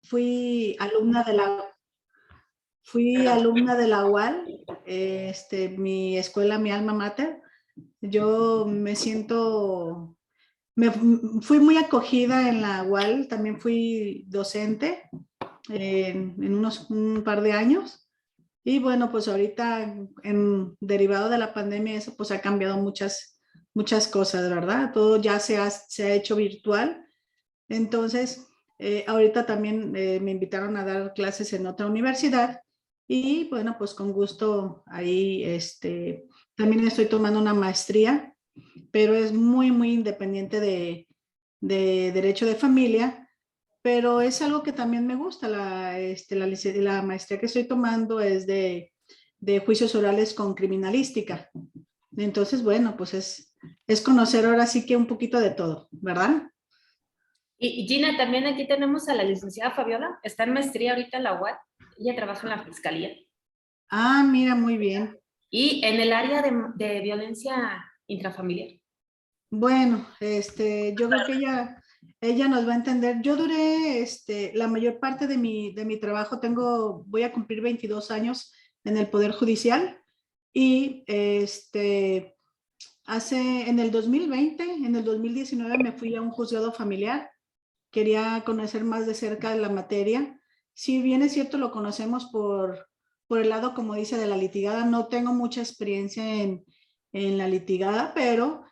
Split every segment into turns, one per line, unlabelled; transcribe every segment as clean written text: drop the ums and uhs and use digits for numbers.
fui alumna de la, fui alumna de la UAL, mi escuela, mi alma mater. Yo me siento, fui muy acogida en la UAL, también fui docente en un par de años. Y bueno, pues ahorita, derivado de la pandemia, eso pues ha cambiado muchas cosas, ¿verdad? Todo ya se ha hecho virtual. Entonces, ahorita también me invitaron a dar clases en otra universidad y bueno, pues con gusto ahí, también estoy tomando una maestría, pero es muy independiente de derecho de familia, pero es algo que también me gusta. La maestría que estoy tomando es de juicios orales con criminalística. Entonces, bueno, pues es conocer ahora sí que un poquito de todo, ¿verdad?
Y Gina, también aquí tenemos a la licenciada Fabiola, está en maestría ahorita en la UAT, ella trabaja en la fiscalía.
Ah, mira, muy bien.
Y en el área de violencia intrafamiliar.
Bueno, yo creo que ella nos va a entender. Yo duré, la mayor parte de mi trabajo, voy a cumplir 22 años en el Poder Judicial y en el 2020, en el 2019 me fui a un juzgado familiar. Quería conocer más de cerca de la materia. Si bien es cierto, lo conocemos por el lado, como dice, de la litigada. No tengo mucha experiencia en la litigada, pero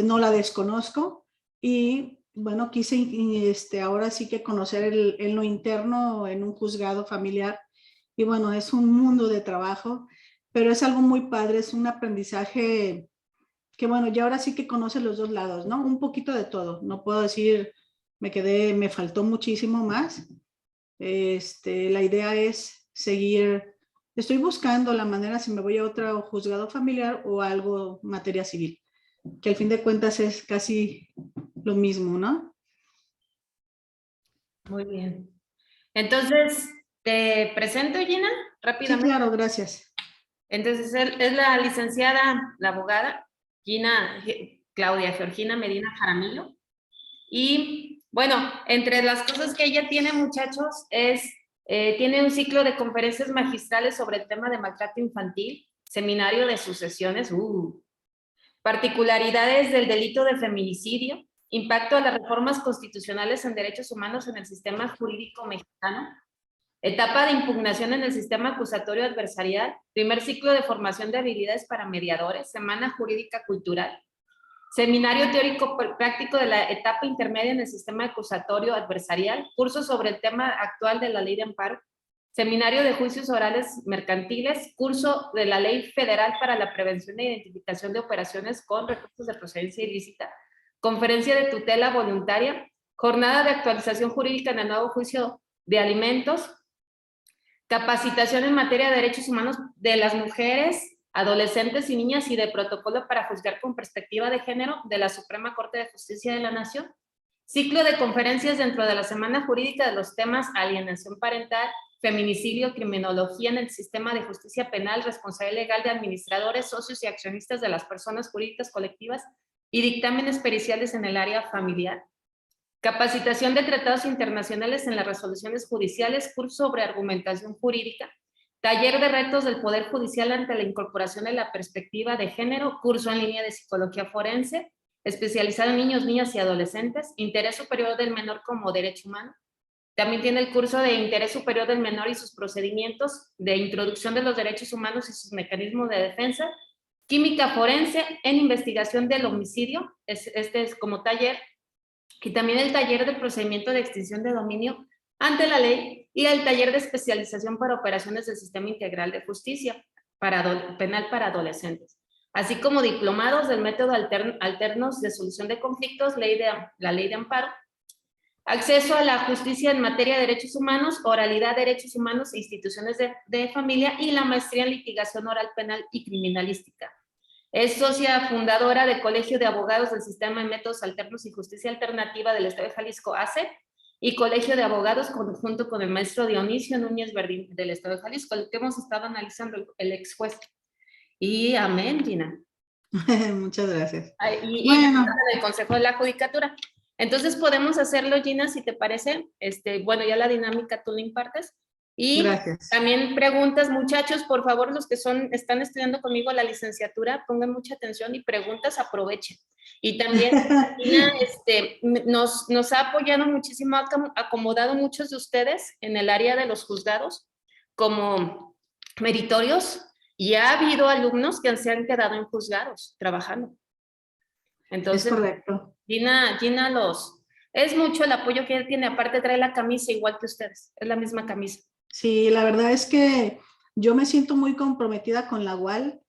no la desconozco. Y bueno, quise ahora sí que conocer en lo interno en un juzgado familiar. Y bueno, es un mundo de trabajo, pero es algo muy padre, es un aprendizaje que bueno, ya ahora sí que conoce los dos lados, ¿no? Un poquito de todo. No puedo decir, me faltó muchísimo más. La idea es seguir, estoy buscando la manera si me voy a otro juzgado familiar o algo materia civil, que al fin de cuentas es casi lo mismo, ¿no?
Muy bien. Entonces, te presento, Gina,
Sí,
rápidamente.
claro, gracias.
Entonces, él es la licenciada, la abogada, Claudia Georgina Medina Jaramillo. Y bueno, entre las cosas que ella tiene, muchachos, tiene un ciclo de conferencias magistrales sobre el tema de maltrato infantil, seminario de sucesiones, particularidades del delito de feminicidio, impacto de las reformas constitucionales en derechos humanos en el sistema jurídico mexicano, etapa de impugnación en el sistema acusatorio adversarial, primer ciclo de formación de habilidades para mediadores, semana jurídica cultural, seminario teórico práctico de la etapa intermedia en el sistema acusatorio adversarial, curso sobre el tema actual de la ley de amparo, seminario de juicios orales mercantiles, curso de la ley federal para la prevención e identificación de operaciones con recursos de procedencia ilícita, conferencia de tutela voluntaria, jornada de actualización jurídica en el nuevo juicio de alimentos, capacitación en materia de derechos humanos de las mujeres, adolescentes y niñas y de protocolo para juzgar con perspectiva de género de la Suprema Corte de Justicia de la Nación, ciclo de conferencias dentro de la Semana Jurídica de los temas alienación parental, feminicidio, criminología en el sistema de justicia penal, responsabilidad legal de administradores, socios y accionistas de las personas jurídicas colectivas y dictámenes periciales en el área familiar. Capacitación de tratados internacionales en las resoluciones judiciales, curso sobre argumentación jurídica, taller de retos del Poder Judicial ante la incorporación de la perspectiva de género, curso en línea de psicología forense, especializado en niños, niñas y adolescentes, interés superior del menor como derecho humano. También tiene el curso de interés superior del menor y sus procedimientos, de introducción de los derechos humanos y sus mecanismos de defensa, química forense en investigación del homicidio, este es como taller, y también el taller de procedimiento de extinción de dominio ante la ley y el taller de especialización para operaciones del Sistema Integral de Justicia penal para adolescentes, así como diplomados del método alternos de solución de conflictos, la ley de amparo, acceso a la justicia en materia de derechos humanos, oralidad, derechos humanos e instituciones de familia y la maestría en litigación oral penal y criminalística. Es socia fundadora del Colegio de Abogados del Sistema de Métodos Alternos y Justicia Alternativa del Estado de Jalisco, ACE, y Colegio de Abogados junto con el maestro Dionisio Núñez Verdín del Estado de Jalisco, el que hemos estado analizando, el ex juez. Y amén, Gina.
Muchas gracias.
Y
Bueno,
del Consejo de la Judicatura. Entonces podemos hacerlo, Gina, si te parece. Bueno, ya la dinámica tú la impartes. Y
Gracias.
también preguntas, muchachos, por favor, los que están estudiando conmigo la licenciatura, pongan mucha atención y preguntas, aprovechen. Y también Gina, nos ha apoyado muchísimo, ha acomodado muchos de ustedes en el área de los juzgados como meritorios, y ha habido alumnos que se han quedado en juzgados trabajando. Entonces,
es correcto.
Gina es mucho el apoyo que él tiene, aparte trae la camisa igual que ustedes, es la misma camisa.
Sí, la verdad es que yo me siento muy comprometida con la UAL.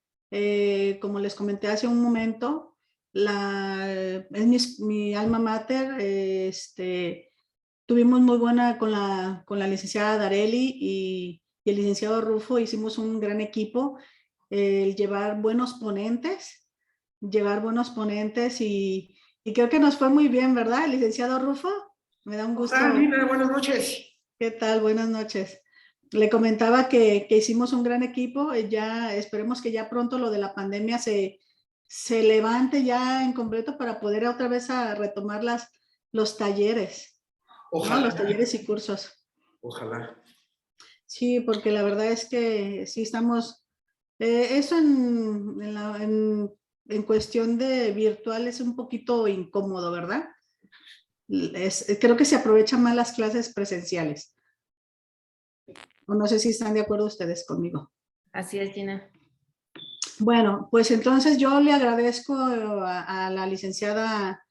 Como les comenté hace un momento, es mi alma mater. Tuvimos muy buena con la licenciada Dareli y el licenciado Rufo, hicimos un gran equipo, llevar buenos ponentes y creo que nos fue muy bien, ¿verdad, licenciado Rufo? Me da un gusto.
Lina, buenas noches.
¿Qué tal? Buenas noches. Le comentaba que hicimos un gran equipo, ya esperemos que ya pronto lo de la pandemia se levante ya en completo para poder otra vez a retomar los talleres.
Ojalá.
¿No? Los talleres y cursos.
Ojalá.
Sí, porque la verdad es que sí estamos, eso en cuestión de virtual es un poquito incómodo, ¿verdad? Creo que se aprovechan más las clases presenciales. O no sé si están de acuerdo ustedes conmigo.
Así es, Gina.
Bueno, pues entonces yo le agradezco a la licenciada,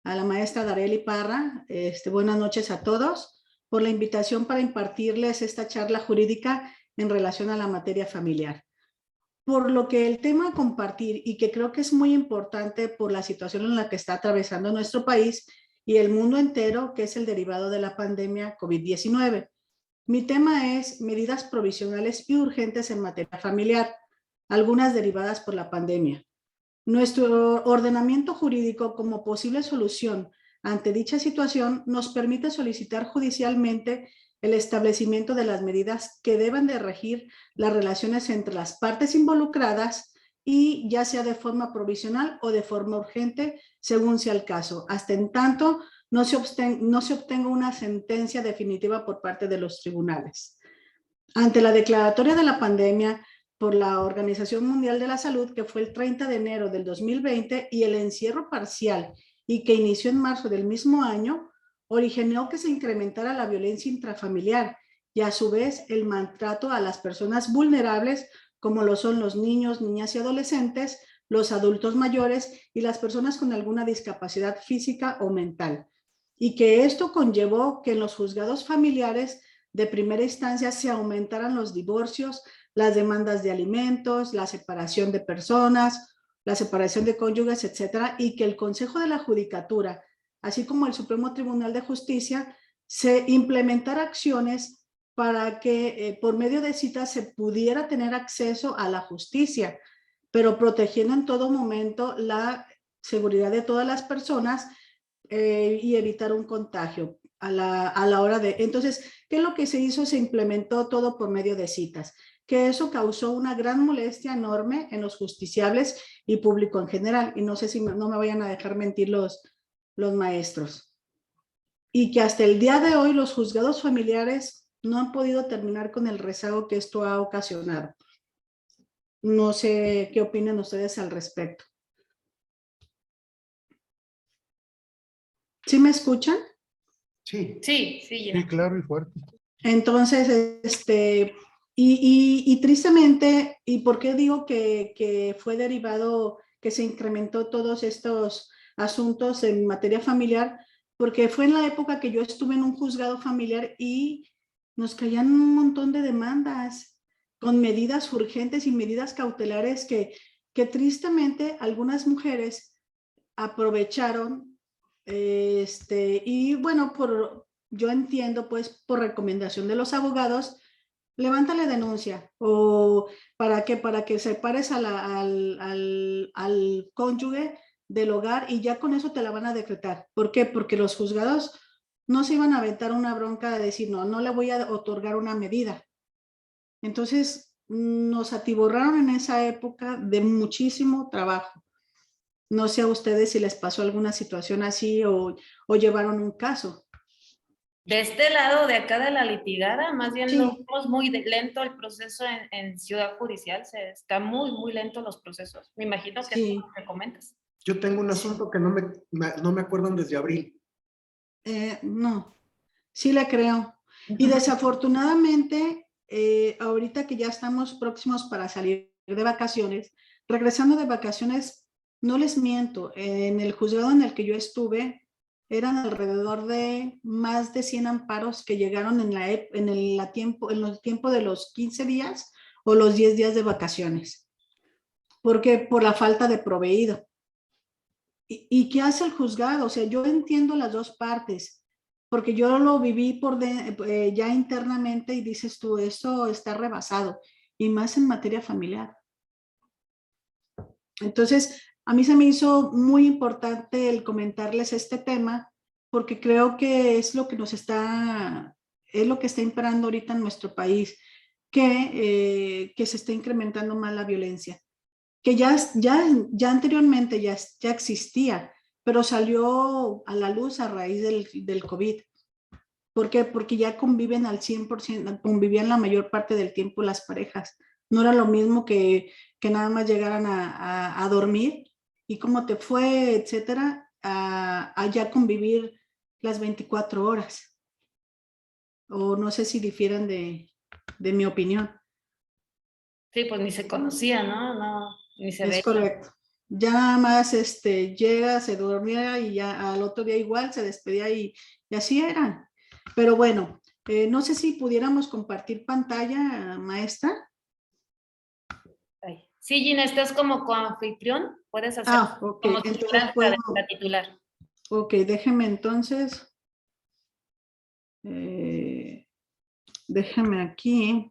a la maestra Dareli Parra, buenas noches a todos, por la invitación para impartirles esta charla jurídica en relación a la materia familiar. Por lo que el tema a compartir, y que creo que es muy importante por la situación en la que está atravesando nuestro país y el mundo entero, que es el derivado de la pandemia COVID-19. Mi tema es medidas provisionales y urgentes en materia familiar, algunas derivadas por la pandemia. Nuestro ordenamiento jurídico como posible solución ante dicha situación nos permite solicitar judicialmente el establecimiento de las medidas que deban de regir las relaciones entre las partes involucradas y ya sea de forma provisional o de forma urgente, según sea el caso, hasta en tanto no se obtenga una sentencia definitiva por parte de los tribunales. Ante la declaratoria de la pandemia por la Organización Mundial de la Salud, que fue el 30 de enero del 2020, y el encierro parcial, y que inició en marzo del mismo año, originó que se incrementara la violencia intrafamiliar y a su vez el maltrato a las personas vulnerables, como lo son los niños, niñas y adolescentes, los adultos mayores y las personas con alguna discapacidad física o mental. Y que esto conllevó que en los juzgados familiares de primera instancia se aumentaran los divorcios, las demandas de alimentos, la separación de personas, la separación de cónyuges, etcétera, y que el Consejo de la Judicatura, así como el Supremo Tribunal de Justicia, se implementara acciones para que por medio de citas se pudiera tener acceso a la justicia, pero protegiendo en todo momento la seguridad de todas las personas y evitar un contagio a la hora de... Entonces, ¿qué es lo que se hizo? Se implementó todo por medio de citas, que eso causó una gran molestia enorme en los justiciables y público en general, y no sé si no me vayan a dejar mentir los maestros. Y que hasta el día de hoy los juzgados familiares no han podido terminar con el rezago que esto ha ocasionado. No sé qué opinan ustedes al respecto. ¿Sí me escuchan?
Sí.
Sí,
Sí, claro y fuerte.
Entonces, y tristemente, ¿y por qué digo que fue derivado, que se incrementó todos estos asuntos en materia familiar? Porque fue en la época que yo estuve en un juzgado familiar y nos caían un montón de demandas con medidas urgentes y medidas cautelares que tristemente algunas mujeres aprovecharon, y bueno, yo entiendo, pues, por recomendación de los abogados, levántale denuncia, o ¿para qué? Para que separes al cónyuge del hogar y ya con eso te la van a decretar. ¿Por qué? Porque los juzgados no se iban a aventar una bronca de decir, no, no le voy a otorgar una medida. Entonces, nos atiborraron en esa época de muchísimo trabajo. No sé a ustedes si les pasó alguna situación así o llevaron un caso.
De este lado, de acá de la litigada, más bien lo
Sí,
vemos muy lento el proceso en Ciudad Judicial, está muy lento los procesos. Me imagino que es
sí.
lo que comentas.
Yo tengo un asunto que no me acuerdan desde abril.
No, sí le creo. Y desafortunadamente, ahorita que ya estamos próximos para salir de vacaciones, regresando de vacaciones, no les miento, en el juzgado en el que yo estuve, eran alrededor de más de 100 amparos que llegaron en el tiempo de los 15 días o los 10 días de vacaciones. Porque por la falta de proveído. ¿Y qué hace el juzgado? O sea, yo entiendo las dos partes, porque yo lo viví ya internamente y dices tú, eso está rebasado, y más en materia familiar. Entonces, a mí se me hizo muy importante el comentarles este tema, porque creo que es lo que está imperando ahorita en nuestro país, que se está incrementando más la violencia que ya anteriormente ya existía, pero salió a la luz a raíz del COVID. ¿Por qué? Porque ya conviven al 100%, convivían la mayor parte del tiempo las parejas. No era lo mismo que nada más llegaran a dormir y cómo te fue, etcétera, a ya convivir las 24 horas. O no sé si difieran de mi opinión.
Sí, pues ni se conocía, ¿no? No, ni se
Es
veía.
correcto. Ya nada más llega, se dormía y ya al otro día igual se despedía y así eran. Pero bueno, no sé si pudiéramos compartir pantalla, maestra.
Sí, Gina, estás como coanfitrión, puedes hacer
Ok,
como si
entonces
fueras
puedo.
la titular.
Ok, déjeme entonces. eh, déjeme aquí.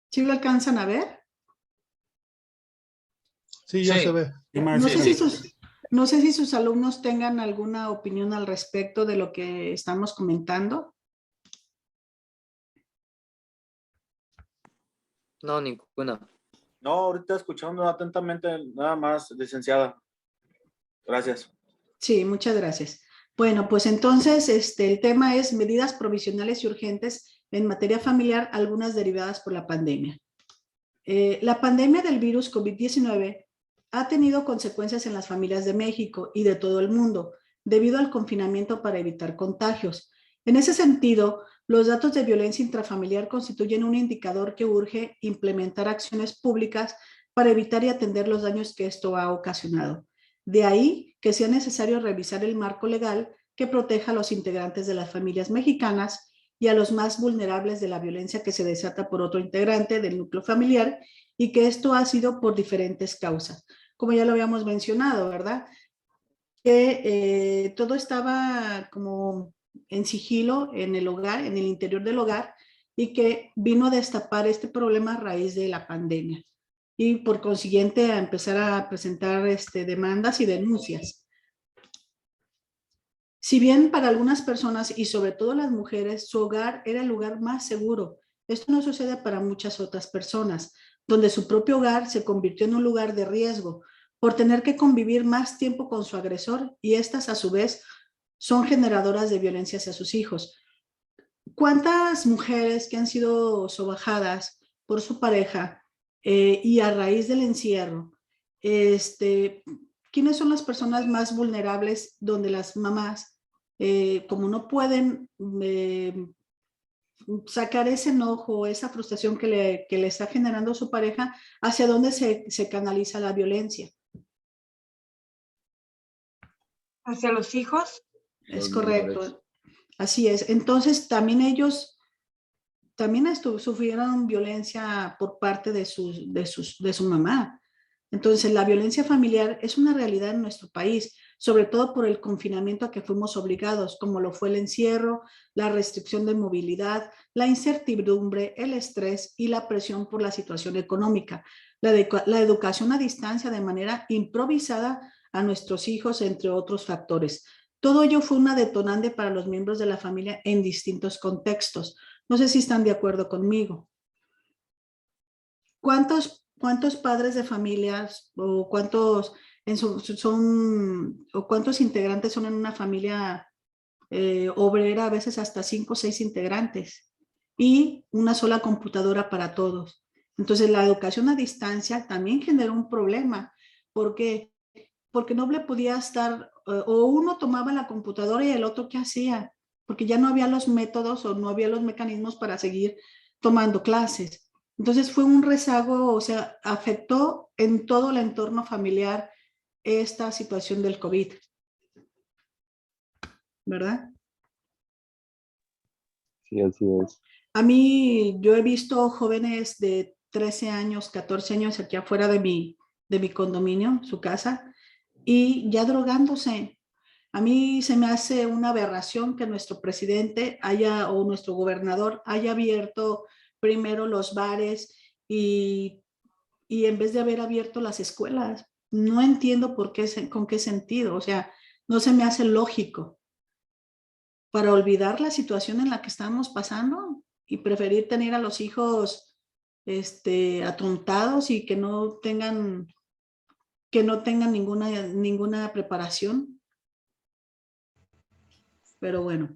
¿Sí lo alcanzan a ver?
Sí, ya se ve.
No sé no sé si sus alumnos tengan alguna opinión al respecto de lo que estamos comentando.
No, ninguna.
No, ahorita escuchando atentamente nada más, licenciada. Gracias.
Sí, muchas gracias. Bueno, pues entonces el tema es medidas provisionales y urgentes en materia familiar, algunas derivadas por la pandemia. La pandemia del virus COVID-19 ha tenido consecuencias en las familias de México y de todo el mundo, debido al confinamiento para evitar contagios. En ese sentido, los datos de violencia intrafamiliar constituyen un indicador que urge implementar acciones públicas para evitar y atender los daños que esto ha ocasionado. De ahí que sea necesario revisar el marco legal que proteja a los integrantes de las familias mexicanas y a los más vulnerables de la violencia que se desata por otro integrante del núcleo familiar y que esto ha sido por diferentes causas. Como ya lo habíamos mencionado, ¿verdad? Que todo estaba como en sigilo en el hogar, en el interior del hogar, y que vino a destapar este problema a raíz de la pandemia. Y por consiguiente a empezar a presentar demandas y denuncias. Si bien para algunas personas y sobre todo las mujeres, su hogar era el lugar más seguro, esto no sucede para muchas otras personas, donde su propio hogar se convirtió en un lugar de riesgo por tener que convivir más tiempo con su agresor y estas a su vez son generadoras de violencia hacia sus hijos. ¿Cuántas mujeres que han sido sobajadas por su pareja y a raíz del encierro, quiénes son las personas más vulnerables donde las mamás, como no pueden sacar ese enojo, esa frustración que le está generando su pareja, hacia dónde se canaliza la violencia?
¿Hacia los hijos?
Es correcto. Así es. Entonces, también ellos sufrieron violencia por parte de su mamá. Entonces, la violencia familiar es una realidad en nuestro país, sobre todo por el confinamiento a que fuimos obligados, como lo fue el encierro, la restricción de movilidad, la incertidumbre, el estrés y la presión por la situación económica, la educación a distancia de manera improvisada a nuestros hijos, entre otros factores. Todo ello fue una detonante para los miembros de la familia en distintos contextos. No sé si están de acuerdo conmigo. ¿Cuántos padres de familias o cuántos, o cuántos integrantes son en una familia obrera, a veces hasta 5 o 6 integrantes y una sola computadora para todos? Entonces la educación a distancia también generó un problema. ¿Por qué? Porque no le podía estar, o uno tomaba la computadora y el otro ¿qué hacía? Porque ya no había los métodos o no había los mecanismos para seguir tomando clases. Entonces fue un rezago, o sea, afectó en todo el entorno familiar esta situación del COVID, ¿verdad?
Sí, así es.
A mí, yo he visto jóvenes de 13 años, 14 años aquí afuera de mi condominio, su casa, y ya drogándose. A mí se me hace una aberración que nuestro presidente haya, o nuestro gobernador haya abierto primero los bares y, y en vez de haber abierto las escuelas. No entiendo por qué, con qué sentido. O sea, no se me hace lógico para olvidar la situación en la que estamos pasando y preferir tener a los hijos atontados y que no tengan ninguna preparación. Pero bueno,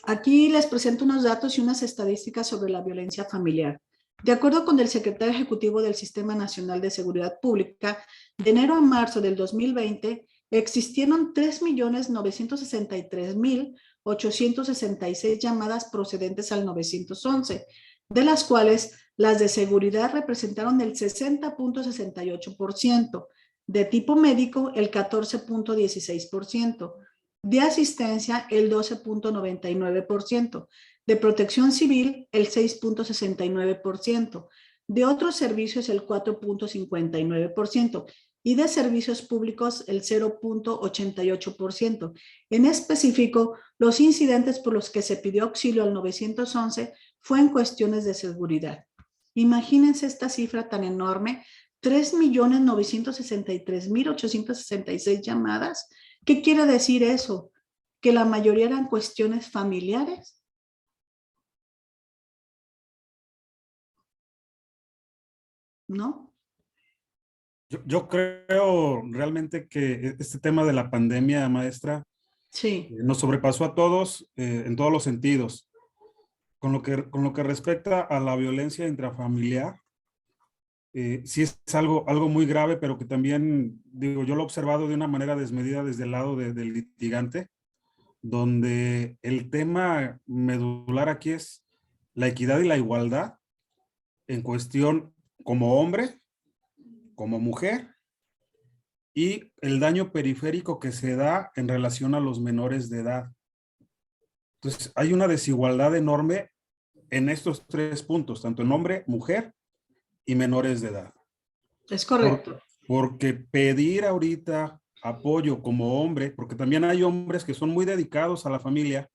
aquí les presento unos datos y unas estadísticas sobre la violencia familiar. De acuerdo con el secretario ejecutivo del Sistema Nacional de Seguridad Pública, de enero a marzo del 2020 existieron 3.963.866 llamadas procedentes al 911, de las cuales las de seguridad representaron el 60.68%, de tipo médico el 14.16%, de asistencia el 12.99%, de protección civil el 6.69%, de otros servicios el 4.59% y de servicios públicos el 0.88%. En específico, los incidentes por los que se pidió auxilio al 911 fue en cuestiones de seguridad. Imagínense esta cifra tan enorme, 3.963.866 llamadas. ¿Qué quiere decir eso? ¿Que la mayoría eran cuestiones familiares? ¿No?
Yo creo realmente que este tema de la pandemia, maestra,
Sí,
nos sobrepasó a todos en todos los sentidos. Con lo que respecta a la violencia intrafamiliar, sí es algo muy grave, pero que también, digo, yo lo he observado de una manera desmedida desde el lado del litigante, donde el tema medular aquí es la equidad y la igualdad en cuestión como hombre, como mujer, y el daño periférico que se da en relación a los menores de edad. Entonces, hay una desigualdad enorme en estos tres puntos, tanto en hombre, mujer y menores de edad.
es correcto.
Porque pedir ahorita apoyo como hombre, porque también hay hombres que son muy dedicados a la familia,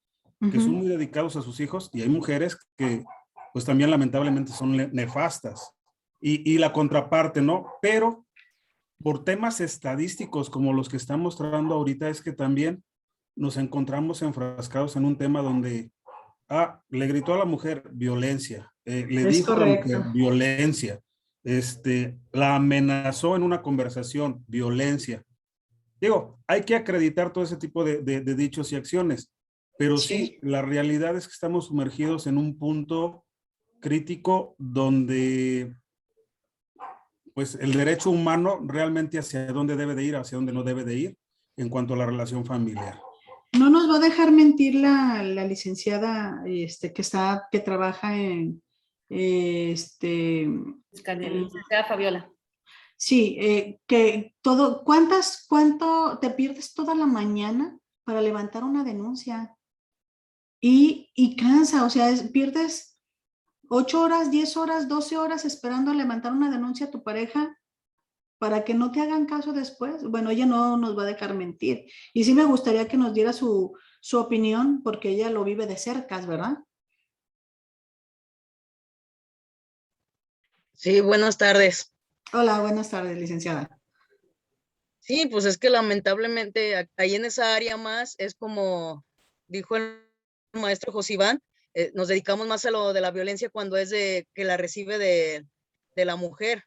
que son muy dedicados a sus hijos, y hay mujeres que pues también lamentablemente son nefastas. Y la contraparte, ¿no? Pero por temas estadísticos como los que están mostrando ahorita es que también nos encontramos enfrascados en un tema donde, le gritó a la mujer violencia, le
Es
dijo a la
correcto.
mujer violencia, la amenazó en una conversación, violencia. Digo, hay que acreditar todo ese tipo de dichos y acciones, pero sí,
Sí,
la realidad es que estamos sumergidos en un punto crítico donde pues el derecho humano realmente hacia dónde debe de ir, hacia dónde no debe de ir en cuanto a la relación familiar.
no nos va a dejar mentir la licenciada que trabaja en,
Licenciada Fabiola.
sí, cuánto te pierdes toda la mañana para levantar una denuncia y cansa, o sea, pierdes 8 horas, 10 horas, 12 horas esperando a levantar una denuncia a tu pareja para que no te hagan caso después. Bueno, ella no nos va a dejar mentir. Y sí me gustaría que nos diera su opinión porque ella lo vive de cerca, ¿verdad?
Sí, buenas tardes.
Hola, buenas tardes, licenciada.
Sí, pues es que lamentablemente ahí en esa área más es como dijo el maestro Josiván, nos dedicamos más a lo de la violencia cuando es de que la recibe de la mujer.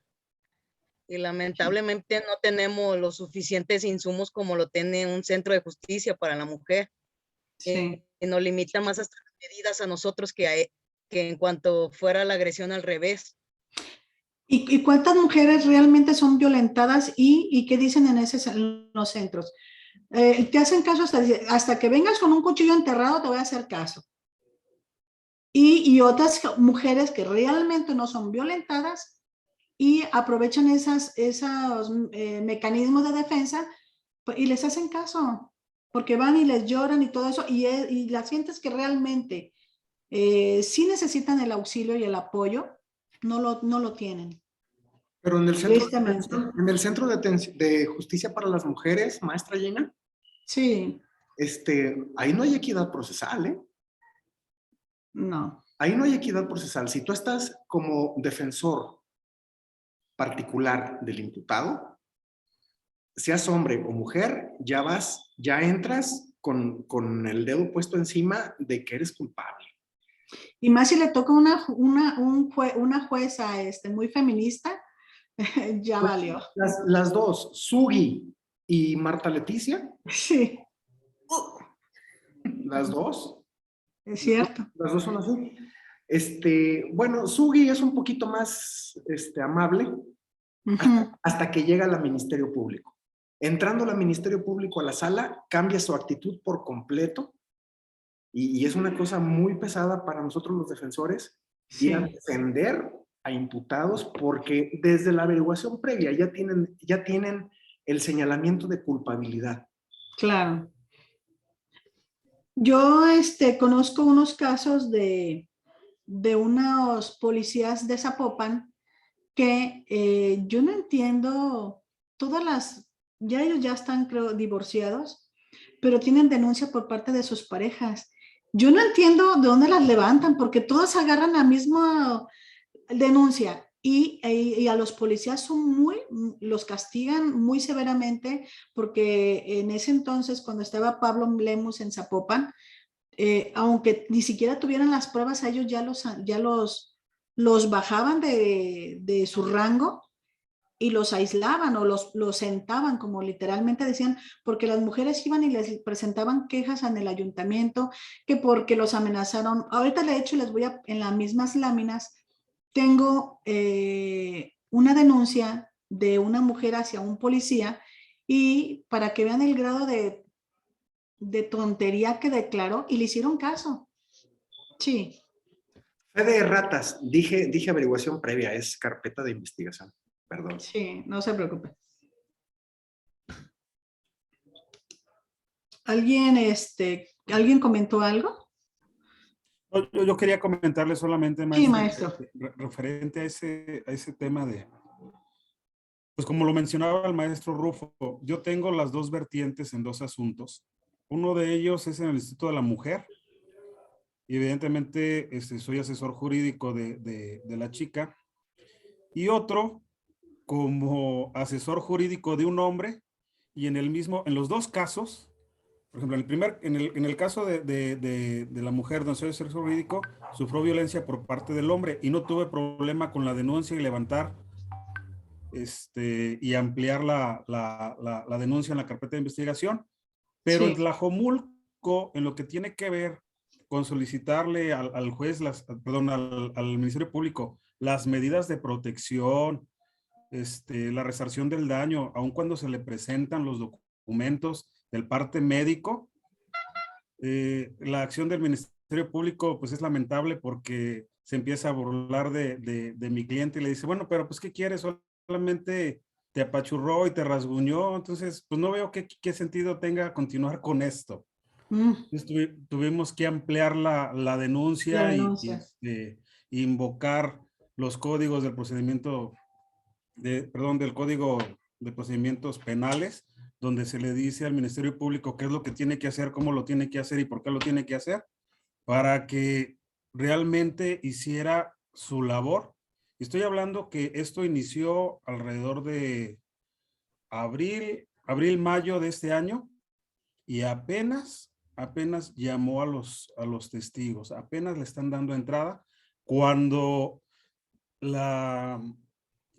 Y lamentablemente no tenemos los suficientes insumos como lo tiene un centro de justicia para la mujer.
Sí.
Y nos limita más hasta las medidas a nosotros que en cuanto fuera la agresión al revés.
¿Y cuántas mujeres realmente son violentadas y qué dicen en los centros? Te hacen caso hasta que vengas con un cuchillo enterrado, te voy a hacer caso. Y otras mujeres que realmente no son violentadas y aprovechan esos mecanismos de defensa y les hacen caso, porque van y les lloran y todo eso, y las sientes que realmente sí necesitan el auxilio y el apoyo, no lo tienen.
Pero en el
Tristemente.
centro de justicia para las mujeres, maestra Gina,
Sí,
ahí no hay equidad procesal, ¿eh?
no.
Ahí no hay equidad procesal. Si tú estás como defensor particular del imputado, seas hombre o mujer, ya entras con el dedo puesto encima de que eres culpable.
Y más si le toca una jueza muy feminista, ya
Pues,
valió.
las dos, Sugi y Marta Leticia,
Sí,
las dos.
es cierto.
Las dos son así. Bueno, Sugi es un poquito más amable hasta que llega al Ministerio Público. Entrando al Ministerio Público a la sala, cambia su actitud por completo y es una cosa muy pesada para nosotros los defensores ir a
Sí,
defender a imputados porque desde la averiguación previa ya tienen el señalamiento de culpabilidad.
claro. Yo conozco unos casos de unos policías de Zapopan que yo no entiendo ya ellos ya están, creo, divorciados, pero tienen denuncia por parte de sus parejas. Yo no entiendo de dónde las levantan, porque todos agarran la misma denuncia y a los policías los castigan muy severamente, porque en ese entonces, cuando estaba Pablo Lemus en Zapopan, aunque ni siquiera tuvieran las pruebas, a ellos los bajaban de su rango y los aislaban o los sentaban, como literalmente decían, porque las mujeres iban y les presentaban quejas en el ayuntamiento, que porque los amenazaron. Ahorita de hecho en las mismas láminas, tengo una denuncia de una mujer hacia un policía, y para que vean el grado de tontería que declaró, y le hicieron caso. Sí,
Fe de ratas, dije averiguación previa, es carpeta de investigación. Perdón.
sí, no se preocupe. ¿Alguien comentó algo?
Yo quería comentarle solamente,
Sí,
maestro,
maestro.
referente a ese tema pues como lo mencionaba el maestro Rufo, yo tengo las dos vertientes en dos asuntos. Uno de ellos es en el Instituto de la Mujer, y evidentemente soy asesor jurídico de la chica, y otro como asesor jurídico de un hombre, y en los dos casos, por ejemplo, en el caso de la mujer donde soy asesor jurídico, sufrió violencia por parte del hombre y no tuve problema con la denuncia y levantar y ampliar la denuncia en la carpeta de investigación, pero en
Sí,
Tlajomulco, en lo que tiene que ver con solicitarle al juez, perdón, al Ministerio Público, las medidas de protección, la resarción del daño, aun cuando se le presentan los documentos del parte médico, la acción del Ministerio Público pues es lamentable porque se empieza a burlar de mi cliente y le dice, bueno, pero pues ¿qué quieres? Solamente te apachurró y te rasguñó, entonces pues no veo qué sentido tenga continuar con esto. Entonces, tuvimos que ampliar la denuncia
la denuncia.
invocar los códigos del procedimiento, del Código de Procedimientos Penales, donde se le dice al Ministerio Público qué es lo que tiene que hacer, cómo lo tiene que hacer y por qué lo tiene que hacer, para que realmente hiciera su labor. Estoy hablando que esto inició alrededor de abril abril, mayo de este año y apenas llamó a los testigos, apenas le están dando entrada cuando la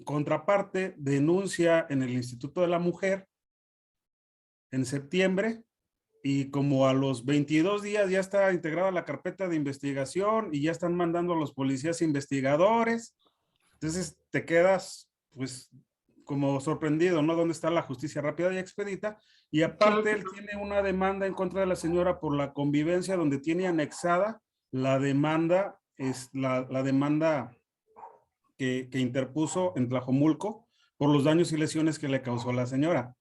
contraparte denuncia en el Instituto de la Mujer en septiembre y como a los 22 días ya está integrada la carpeta de investigación y ya están mandando a los policías investigadores. Entonces te quedas pues como sorprendido, ¿no? ¿Dónde está la justicia rápida y expedita? Y aparte él tiene una demanda en contra de la señora por la convivencia donde tiene anexada la demanda, es la demanda que interpuso en Tlajomulco por los daños y lesiones que le causó la señora.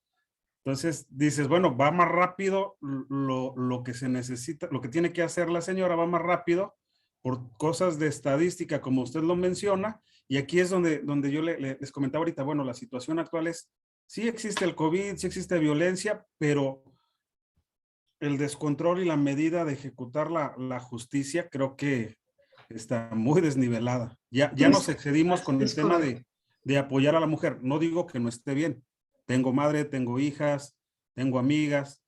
Entonces dices, bueno, va más rápido lo que se necesita, lo que tiene que hacer la señora va más rápido por cosas de estadística, como usted lo menciona, y aquí es donde yo les comentaba ahorita, bueno, la situación actual es, sí existe el COVID, sí existe violencia, pero el descontrol y la medida de ejecutar la justicia creo que está muy desnivelada. Ya nos excedimos con el tema de apoyar a la mujer. No digo que no esté bien. Tengo madre, tengo hijas, tengo amigas,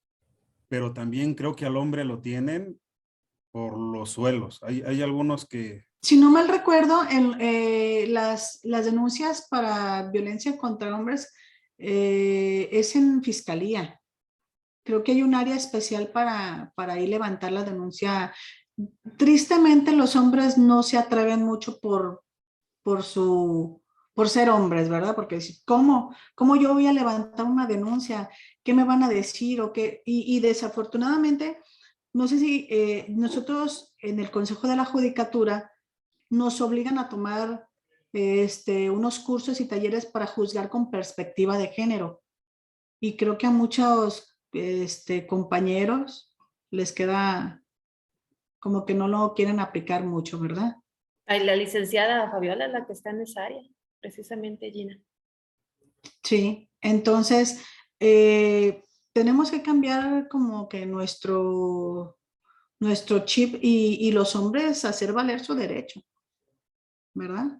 pero también creo que al hombre lo tienen por los suelos. Hay algunos que...
Si no mal recuerdo, las denuncias para violencia contra hombres es en fiscalía. Creo que hay un área especial para ahí levantar la denuncia. Tristemente los hombres no se atreven mucho por ser hombres, ¿verdad? Porque ¿cómo yo voy a levantar una denuncia? ¿Qué me van a decir? ¿O qué? Y desafortunadamente, no sé si nosotros en el Consejo de la Judicatura nos obligan a tomar unos cursos y talleres para juzgar con perspectiva de género. Y creo que a muchos compañeros les queda como que no lo quieren aplicar mucho, ¿verdad?
Ay, la licenciada Fabiola es la que está en esa área, precisamente, Gina.
Sí, entonces tenemos que cambiar como que nuestro chip y los hombres hacer valer su derecho, ¿verdad?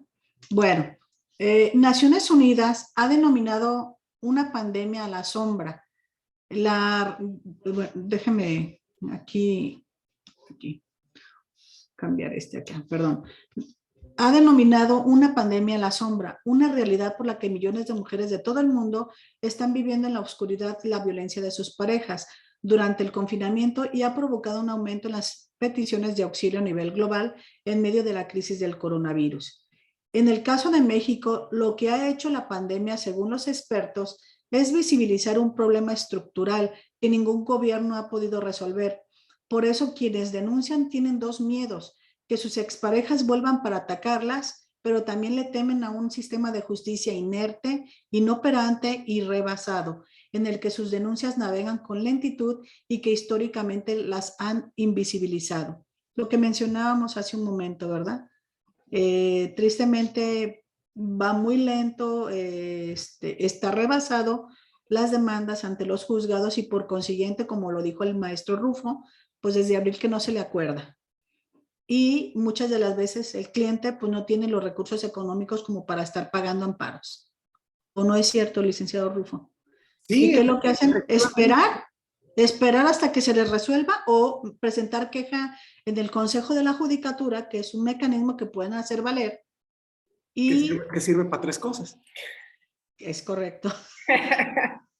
Bueno, Naciones Unidas ha denominado una pandemia a la sombra. Déjeme aquí cambiar acá, perdón. Ha denominado una pandemia a la sombra, una realidad por la que millones de mujeres de todo el mundo están viviendo en la oscuridad la violencia de sus parejas durante el confinamiento y ha provocado un aumento en las peticiones de auxilio a nivel global en medio de la crisis del coronavirus. En el caso de México, lo que ha hecho la pandemia, según los expertos, es visibilizar un problema estructural que ningún gobierno ha podido resolver. Por eso quienes denuncian tienen dos miedos: que sus exparejas vuelvan para atacarlas, pero también le temen a un sistema de justicia inerte, inoperante y rebasado, en el que sus denuncias navegan con lentitud y que históricamente las han invisibilizado. Lo que mencionábamos hace un momento, ¿verdad? Tristemente va muy lento, está rebasado las demandas ante los juzgados y por consiguiente, como lo dijo el maestro Rufo, pues desde abril que no se le acuerda. Y muchas de las veces el cliente pues no tiene los recursos económicos como para estar pagando amparos. ¿O no es cierto, licenciado Rufo?
Sí,
¿Y qué es lo que hacen? Esperar hasta que se les resuelva o presentar queja en el Consejo de la Judicatura, que es un mecanismo que pueden hacer valer. Y
que sirve para tres cosas.
es correcto.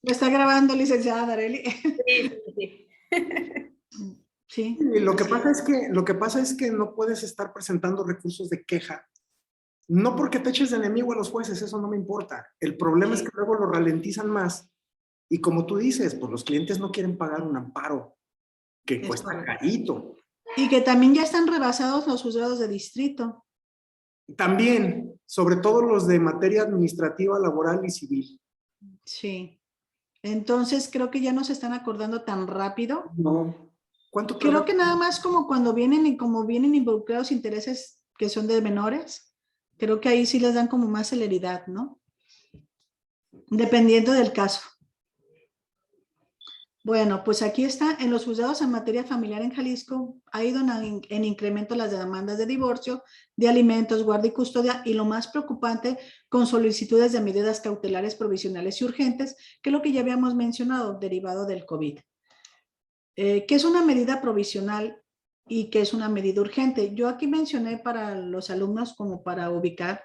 ¿Me está grabando, licenciada Darely?
Sí.
Sí.
Y lo que pasa es que no puedes estar presentando recursos de queja. No porque te eches de enemigo a los jueces, eso no me importa. El problema es que luego lo ralentizan más. Y como tú dices, pues los clientes no quieren pagar un amparo que cuesta carito.
Y que también ya están rebasados los juzgados de distrito.
También, sobre todo los de materia administrativa, laboral y civil.
Sí. Entonces creo que ya no se están acordando tan rápido.
No. ¿Cuánto
Creo
trabajo?
que nada más como cuando vienen involucrados intereses que son de menores, creo que ahí sí les dan como más celeridad, ¿no? Dependiendo del caso. Bueno, pues aquí está, en los juzgados en materia familiar en Jalisco ha ido en incremento las demandas de divorcio, de alimentos, guardia y custodia y lo más preocupante con solicitudes de medidas cautelares provisionales y urgentes, que es lo que ya habíamos mencionado, derivado del COVID. ¿Qué es una medida provisional y qué es una medida urgente? Yo aquí mencioné para los alumnos como para ubicar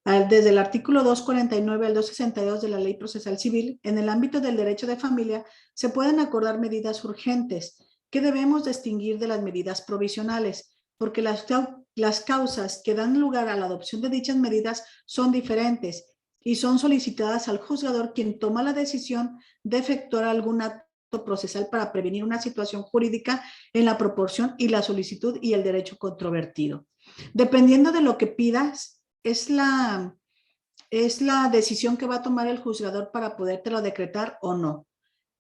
desde el artículo 249 al 262 de la Ley Procesal Civil, en el ámbito del derecho de familia, se pueden acordar medidas urgentes que debemos distinguir de las medidas provisionales, porque las causas que dan lugar a la adopción de dichas medidas son diferentes y son solicitadas al juzgador quien toma la decisión de efectuar algún acto procesal para prevenir una situación jurídica en la proporción y la solicitud y el derecho controvertido. Dependiendo de lo que pidas, es la decisión que va a tomar el juzgador para podértelo decretar o no.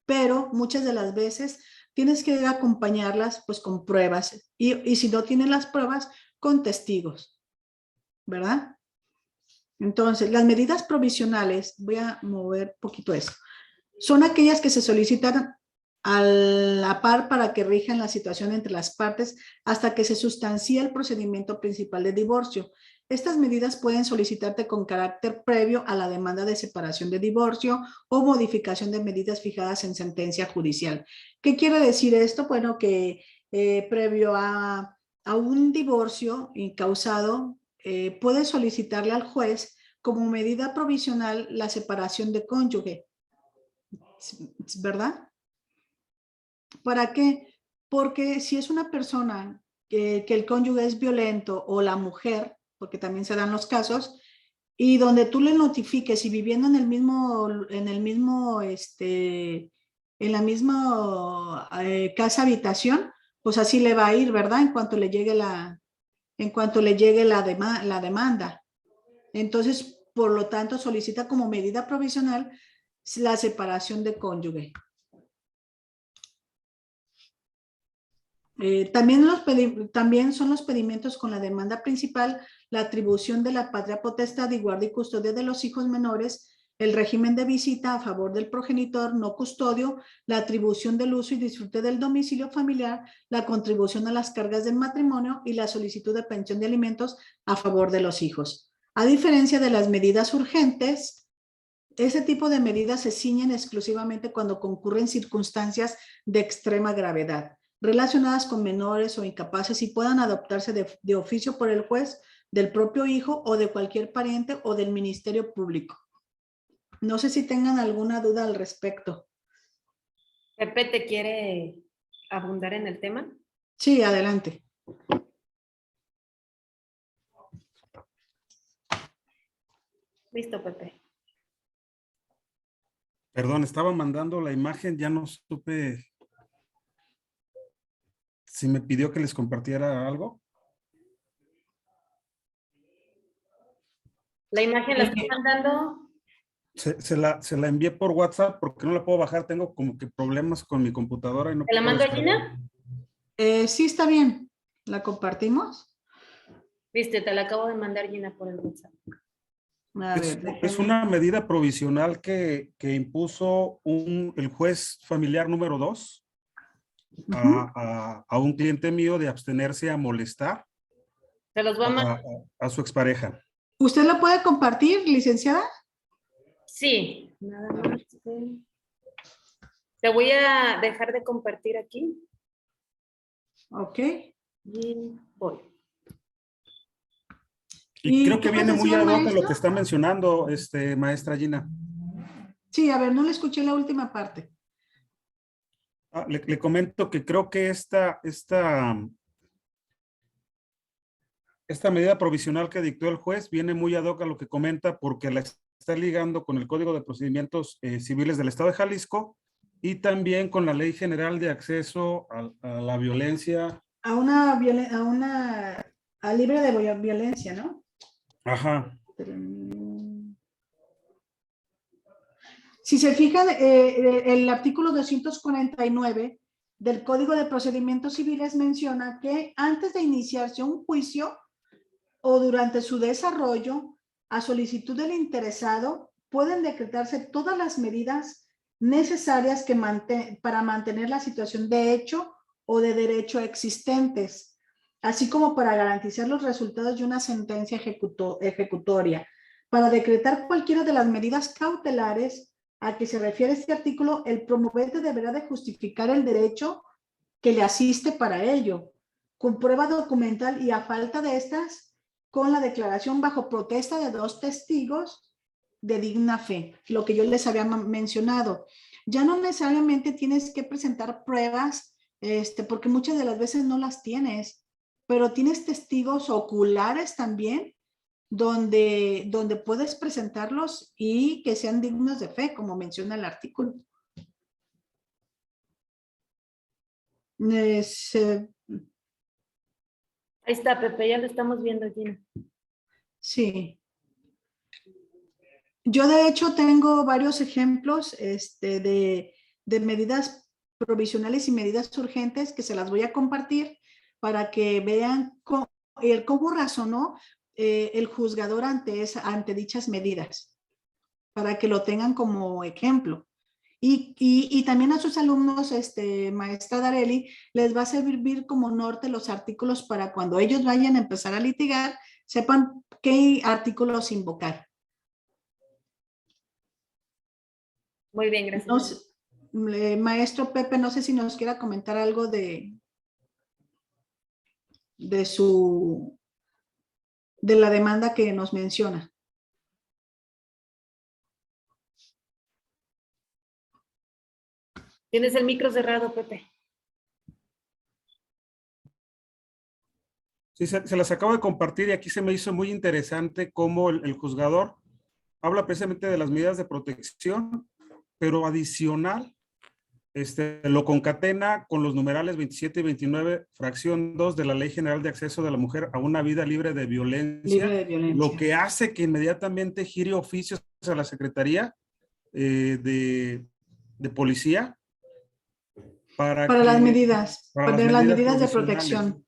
Pero muchas de las veces tienes que acompañarlas pues con pruebas y si no tienen las pruebas, con testigos, ¿verdad? Entonces, las medidas provisionales, voy a mover un poquito eso, son aquellas que se solicitan a la par para que rijan la situación entre las partes hasta que se sustancie el procedimiento principal de divorcio. Estas medidas pueden solicitarte con carácter previo a la demanda de separación de divorcio o modificación de medidas fijadas en sentencia judicial. ¿Qué quiere decir esto? Bueno, que previo a un divorcio incausado, puedes solicitarle al juez como medida provisional la separación de cónyuge, ¿verdad? ¿Para qué? Porque si es una persona que el cónyuge es violento o la mujer, porque también se dan los casos, y donde tú le notifiques y viviendo en la misma casa habitación, pues así le va a ir, ¿verdad? En cuanto le llegue la demanda. Entonces, por lo tanto, solicita como medida provisional la separación de cónyuge. También son los pedimentos con la demanda principal, la atribución de la patria potestad y guardia y custodia de los hijos menores, el régimen de visita a favor del progenitor no custodio, la atribución del uso y disfrute del domicilio familiar, la contribución a las cargas del matrimonio y la solicitud de pensión de alimentos a favor de los hijos. A diferencia de las medidas urgentes, ese tipo de medidas se ciñen exclusivamente cuando concurren circunstancias de extrema gravedad relacionadas con menores o incapaces y puedan adoptarse de oficio por el juez, del propio hijo o de cualquier pariente o del Ministerio Público. No sé si tengan alguna duda al respecto.
Pepe, ¿te quiere abundar en el tema?
Sí, adelante.
Listo, Pepe.
Perdón, estaba mandando la imagen, ya no supe si me pidió que les compartiera algo.
La imagen la estoy mandando.
Se la envié por WhatsApp porque no la puedo bajar. Tengo como que problemas con mi computadora. Y no
¿Te la
puedo
mando a
descargar.
Gina?
Sí, está bien. ¿La compartimos?
Viste, te la acabo de mandar, Gina, por el WhatsApp.
A ver,
Es una medida provisional que impuso el juez familiar número 2 a un cliente mío de abstenerse a molestar
Se los voy a mandar.
a su expareja.
¿Usted la puede compartir, licenciada?
Sí, nada más. Te voy a dejar de compartir aquí.
Ok.
Y voy.
Y creo
qué
que viene
más
muy
decía
ad
el
hoc a lo
maestro?
que está mencionando, maestra Gina.
Sí, a ver, no le escuché la última parte.
Le comento que creo que esta medida provisional que dictó el juez viene muy ad hoc a lo que comenta porque la está ligando con el Código de Procedimientos Civiles del Estado de Jalisco y también con la Ley General de Acceso a la Violencia.
A libre de violencia, ¿no?
Ajá.
Si se fijan, el artículo 249 del Código de Procedimientos Civiles menciona que antes de iniciarse un juicio o durante su desarrollo, a solicitud del interesado, pueden decretarse todas las medidas necesarias para mantener la situación de hecho o de derecho existentes, así como para garantizar los resultados de una sentencia ejecutoria. Para decretar cualquiera de las medidas cautelares a que se refiere este artículo, el promovente deberá de justificar el derecho que le asiste para ello, con prueba documental y a falta de estas, con la declaración bajo protesta de 2 testigos de digna fe, lo que yo les había mencionado. Ya no necesariamente tienes que presentar pruebas, porque muchas de las veces no las tienes, pero tienes testigos oculares también, donde puedes presentarlos y que sean dignos de fe, como menciona el artículo.
Ahí está, Pepe, ya lo estamos viendo, Gina.
Sí. Yo de hecho tengo varios ejemplos de medidas provisionales y medidas urgentes que se las voy a compartir para que vean cómo razonó el juzgador ante dichas medidas, para que lo tengan como ejemplo. Y también a sus alumnos, maestra Dareli, les va a servir como norte los artículos para cuando ellos vayan a empezar a litigar, sepan qué artículos invocar.
Muy bien, gracias.
No sé, maestro Pepe, no sé si nos quiera comentar algo de la demanda que nos menciona.
Tienes el micro cerrado, Pepe.
Sí, se las acabo de compartir y aquí se me hizo muy interesante cómo el juzgador habla precisamente de las medidas de protección, pero adicional, lo concatena con los numerales 27 y 29, fracción 2 de la Ley General de Acceso de la Mujer a una vida libre de violencia, lo que hace que inmediatamente gire oficios a la Secretaría de Policía
para las medidas de
provisionales.
protección.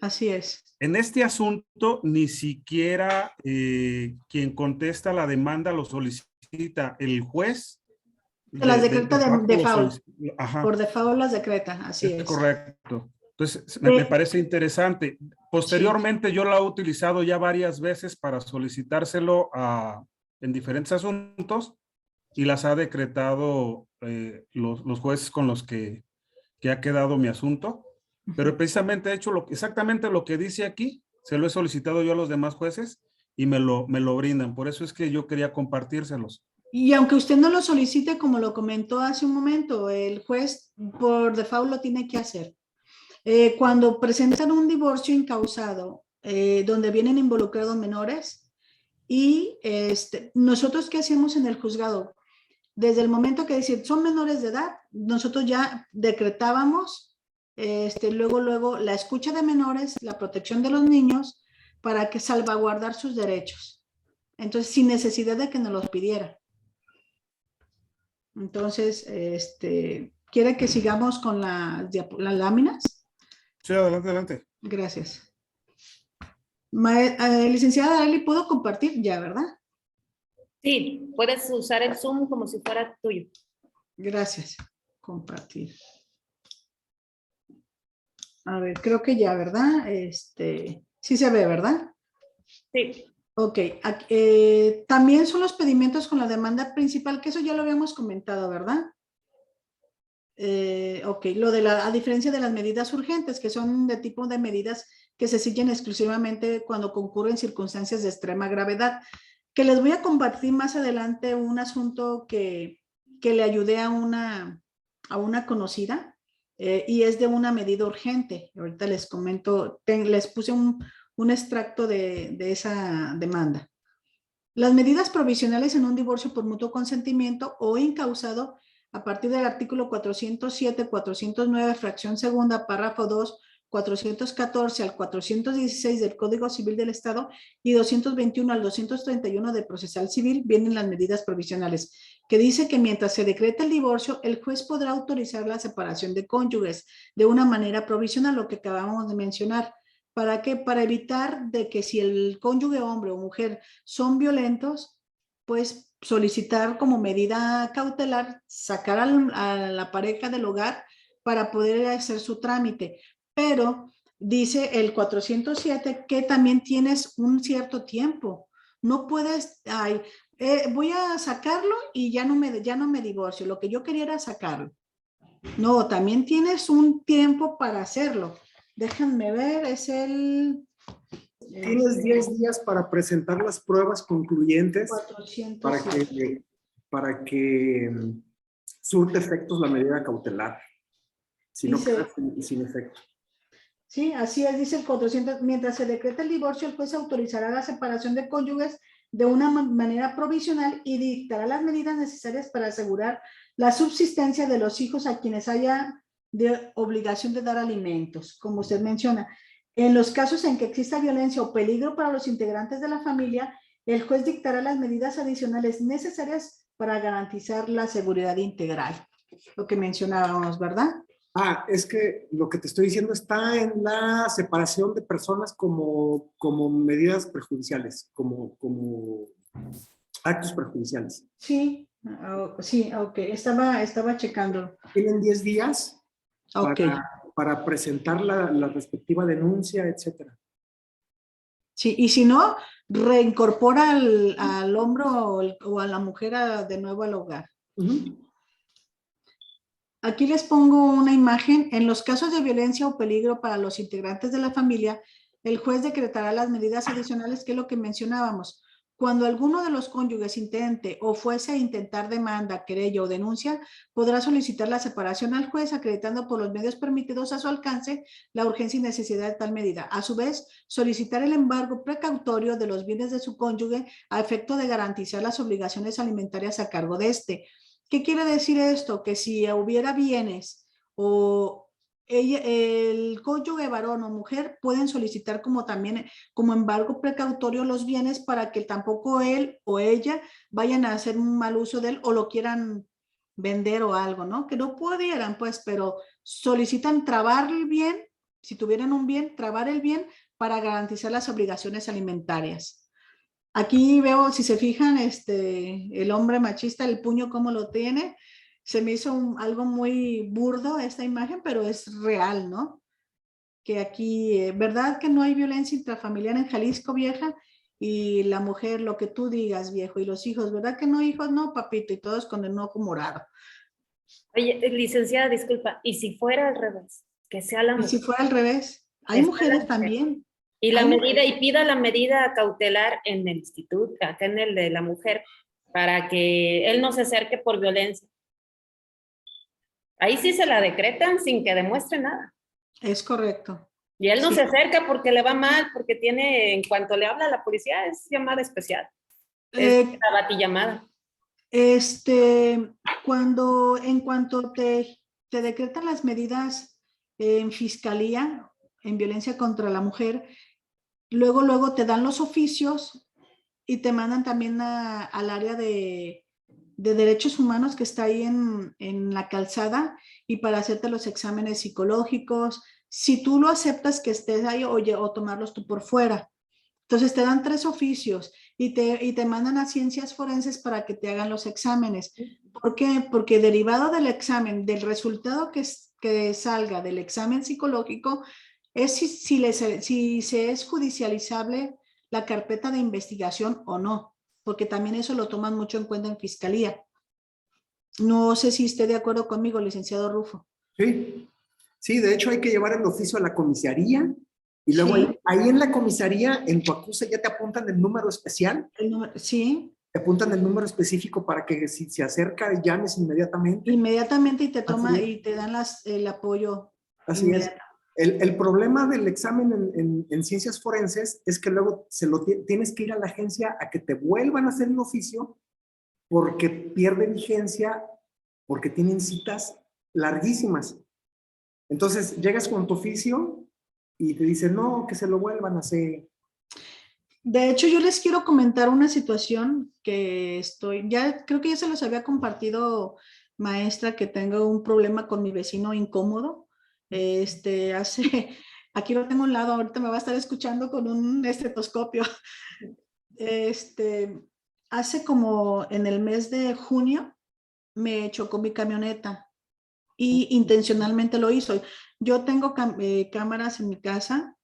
Así es.
En este asunto, ni siquiera quien contesta la demanda lo solicita el juez.
Se las decreta de FAO.
Ajá.
Por default las decreta, así es.
Correcto. Entonces, me parece interesante. Posteriormente, sí, yo la he utilizado ya varias veces para solicitárselo en diferentes asuntos y las ha decretado los jueces con los que ha quedado mi asunto. Pero precisamente he hecho exactamente lo que dice aquí, se lo he solicitado yo a los demás jueces y me lo brindan. Por eso es que yo quería compartírselos.
Y aunque usted no lo solicite, como lo comentó hace un momento, el juez por default lo tiene que hacer. Cuando presentan un divorcio incausado, donde vienen involucrados menores, y nosotros, ¿qué hacemos en el juzgado? Desde el momento que dicen son menores de edad, nosotros ya decretábamos luego la escucha de menores, la protección de los niños, para que salvaguardar sus derechos. Entonces, sin necesidad de que nos los pidiera. Entonces, ¿quiere que sigamos con las láminas?
Sí, adelante.
Gracias. Licenciada Darely, ¿puedo compartir ya, verdad?
Sí, puedes usar el Zoom como si fuera tuyo.
Gracias. Compartir. A ver, creo que ya, ¿verdad? Sí se ve, ¿verdad?
Sí.
Ok. También son los pedimientos con la demanda principal, que eso ya lo habíamos comentado, ¿verdad? Ok, a diferencia de las medidas urgentes, que son de tipo de medidas que se siguen exclusivamente cuando concurren circunstancias de extrema gravedad, que les voy a compartir más adelante un asunto que le ayudé a una conocida, y es de una medida urgente. Ahorita les comento, les puse un extracto de esa demanda. Las medidas provisionales en un divorcio por mutuo consentimiento o incausado a partir del artículo 407, 409, fracción segunda, párrafo 2, 414 al 416 del Código Civil del Estado y 221 al 231 del Procesal Civil vienen las medidas provisionales, que dice que mientras se decreta el divorcio, el juez podrá autorizar la separación de cónyuges de una manera provisional, lo que acabamos de mencionar. ¿Para qué? Para evitar de que si el cónyuge hombre o mujer son violentos, pues solicitar como medida cautelar, sacar a la pareja del hogar para poder hacer su trámite. Pero dice el 407 que también tienes un cierto tiempo. No puedes, voy a sacarlo y ya no me divorcio. Lo que yo quería era sacarlo. No, también tienes un tiempo para hacerlo. Déjenme ver, es el...
Tienes 10 días para presentar las pruebas concluyentes
407.
para que surte efectos la medida cautelar. Si no
Dice,
queda sin efecto.
sí, así es, dice el 400. Mientras se decreta el divorcio, el juez autorizará la separación de cónyuges de una manera provisional y dictará las medidas necesarias para asegurar la subsistencia de los hijos a quienes haya de obligación de dar alimentos, como usted menciona. En los casos en que exista violencia o peligro para los integrantes de la familia, el juez dictará las medidas adicionales necesarias para garantizar la seguridad integral. Lo que mencionábamos, ¿verdad?
Es que lo que te estoy diciendo está en la separación de personas como medidas perjudiciales, como actos perjudiciales.
Sí, sí, ok, estaba checando.
Tienen 10 días
Ok.
para presentar la respectiva denuncia, etcétera.
Sí, y si no, reincorpora al hombro o a la mujer de nuevo al hogar. Aquí les pongo una imagen. En los casos de violencia o peligro para los integrantes de la familia, el juez decretará las medidas adicionales, que es lo que mencionábamos. Cuando alguno de los cónyuges intente o fuese a intentar demanda, querella o denuncia, podrá solicitar la separación al juez, acreditando por los medios permitidos a su alcance la urgencia y necesidad de tal medida. A su vez, solicitar el embargo precautorio de los bienes de su cónyuge a efecto de garantizar las obligaciones alimentarias a cargo de este. ¿Qué quiere decir esto? Que si hubiera bienes o el cónyuge varón o mujer pueden solicitar como también como embargo precautorio los bienes para que tampoco él o ella vayan a hacer un mal uso de él o lo quieran vender o algo, ¿no? Que no pudieran, pues, pero solicitan trabar el bien, si tuvieran un bien, trabar el bien para garantizar las obligaciones alimentarias. Aquí veo, si se fijan, el hombre machista, el puño como lo tiene, se me hizo algo muy burdo esta imagen, pero es real, ¿no? Que aquí, ¿verdad que no hay violencia intrafamiliar en Jalisco, vieja? Y la mujer, lo que tú digas, viejo, y los hijos, ¿verdad que no, hijos? No, papito, y todos con el ojo morado.
Oye, licenciada, disculpa, ¿y si fuera al revés? Que sea la
Y si
mujer.
fuera al revés, hay
Que sea la
mujeres
mujer.
también.
Y la
Hay
medida,
mujeres.
y pida la medida cautelar en el instituto, acá en el de la mujer, para que él no se acerque por violencia. Ahí sí se la decretan sin que demuestre nada.
Es correcto.
Y él no
Sí.
se acerca porque le va mal, porque tiene, en cuanto le habla a la policía, es llamada especial. Es la batillamada.
En cuanto te decretan las medidas en fiscalía, en violencia contra la mujer, luego te dan los oficios y te mandan también al área de derechos humanos que está ahí en la calzada y para hacerte los exámenes psicológicos, si tú lo aceptas que estés ahí o tomarlos tú por fuera. Entonces te dan 3 oficios y te mandan a ciencias forenses para que te hagan los exámenes. ¿Por qué? Porque derivado del examen, del resultado que salga del examen psicológico, es si se es judicializable la carpeta de investigación o no, porque también eso lo toman mucho en cuenta en fiscalía. No sé si esté de acuerdo conmigo, licenciado Rufo.
Sí, de hecho hay que llevar el oficio a la comisaría y luego
Sí.
ahí en la comisaría, en tu acuse, ya te apuntan el número especial.
Sí.
Te apuntan el número específico para que si se acerca, llames inmediatamente.
Inmediatamente y te toma y te dan el apoyo.
Así es. El problema del examen en ciencias forenses es que luego tienes que ir a la agencia a que te vuelvan a hacer el oficio porque pierde vigencia, porque tienen citas larguísimas. Entonces llegas con tu oficio y te dicen, no, que se lo vuelvan a hacer.
De hecho, yo les quiero comentar una situación que creo que ya se los había compartido, maestra, que tengo un problema con mi vecino incómodo. Aquí lo tengo a un lado, ahorita me va a estar escuchando con un estetoscopio. hace como en el mes de junio me chocó mi camioneta y intencionalmente lo hizo. Yo tengo cámaras en mi casa,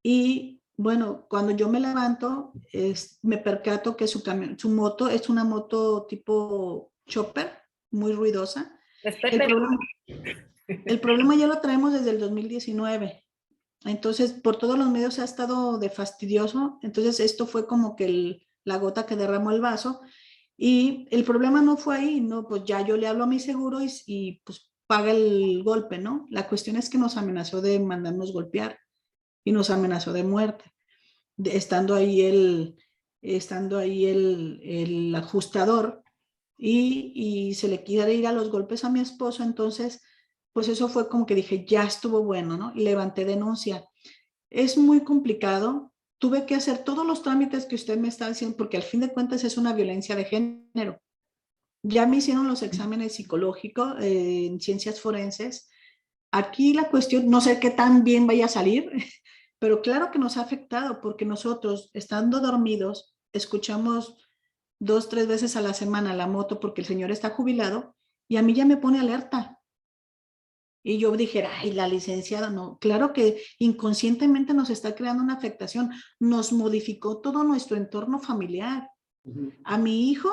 y bueno, cuando yo me levanto, me percato que su moto es una moto tipo chopper, muy ruidosa. El problema, el problema ya lo traemos desde el 2019. Entonces, por todos los medios ha estado de fastidioso. Entonces, esto fue como que la gota que derramó el vaso. Y el problema no fue ahí, no, pues ya yo le hablo a mi seguro y pues paga el golpe, ¿no? La cuestión es que nos amenazó de mandarnos golpear y nos amenazó de muerte, estando ahí el ajustador y se le quiere ir a los golpes a mi esposo. Entonces, pues eso fue como que dije, ya estuvo bueno, ¿no? Y levanté denuncia. Es muy complicado. Tuve que hacer todos los trámites que usted me está diciendo, porque al fin de cuentas es una violencia de género. Ya me hicieron los exámenes psicológicos en ciencias forenses. Aquí la cuestión, no sé qué tan bien vaya a salir, pero claro que nos ha afectado porque nosotros, estando dormidos, escuchamos 2, 3 veces a la semana la moto porque el señor está jubilado y a mí ya me pone alerta. Y yo dijera, ay, la licenciada, no, claro que inconscientemente nos está creando una afectación, nos modificó todo nuestro entorno familiar. A mi hijo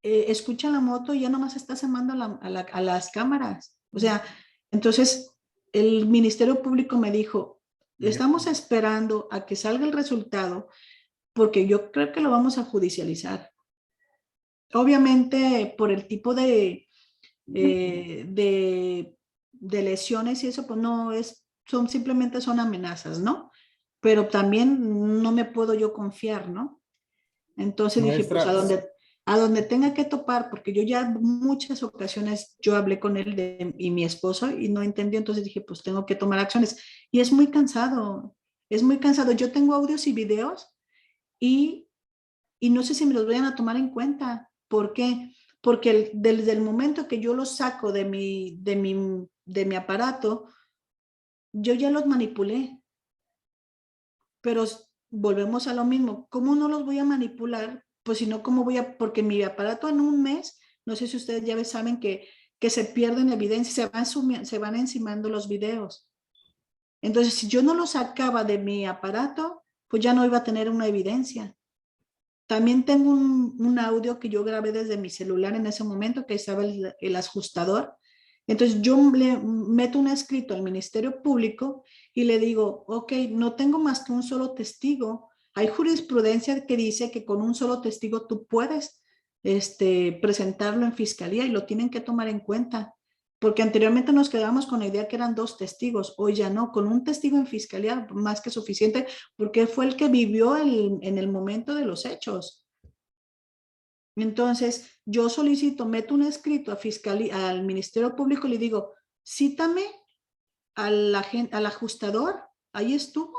escucha la moto y ya nomás está llamando a las cámaras. O sea, entonces el Ministerio Público me dijo, estamos esperando a que salga el resultado porque yo creo que lo vamos a judicializar. Obviamente por el tipo de lesiones y eso, pues no es, simplemente son amenazas, ¿no? Pero también no me puedo yo confiar, ¿no? Entonces dije, pues
Maestra,
a donde tenga que topar, porque yo ya muchas ocasiones yo hablé con él y mi esposo y no entendió, entonces dije, pues tengo que tomar acciones. Y es muy cansado, es muy cansado. Yo tengo audios y videos y, y no sé si me los vayan a tomar en cuenta. ¿Por qué? Porque desde el momento que yo los saco de mi aparato, yo ya los manipulé. Pero volvemos a lo mismo. ¿Cómo no los voy a manipular? Pues si no, ¿cómo voy a...? Porque mi aparato en un mes, no sé si ustedes ya saben que se pierden evidencia, se van encimando los videos. Entonces, si yo no los sacaba de mi aparato, pues ya no iba a tener una evidencia. También tengo un audio que yo grabé desde mi celular en ese momento, que estaba el ajustador. Entonces yo le meto un escrito al Ministerio Público y le digo, ok, no tengo más que un solo testigo. Hay jurisprudencia que dice que con un solo testigo tú puedes presentarlo en fiscalía y lo tienen que tomar en cuenta. Porque anteriormente nos quedábamos con la idea que eran 2 testigos, hoy ya no, con un testigo en fiscalía más que suficiente, porque fue el que vivió en el momento de los hechos. Entonces, yo solicito, meto un escrito a fiscalía, al Ministerio Público y le digo, cítame al ajustador, ahí estuvo.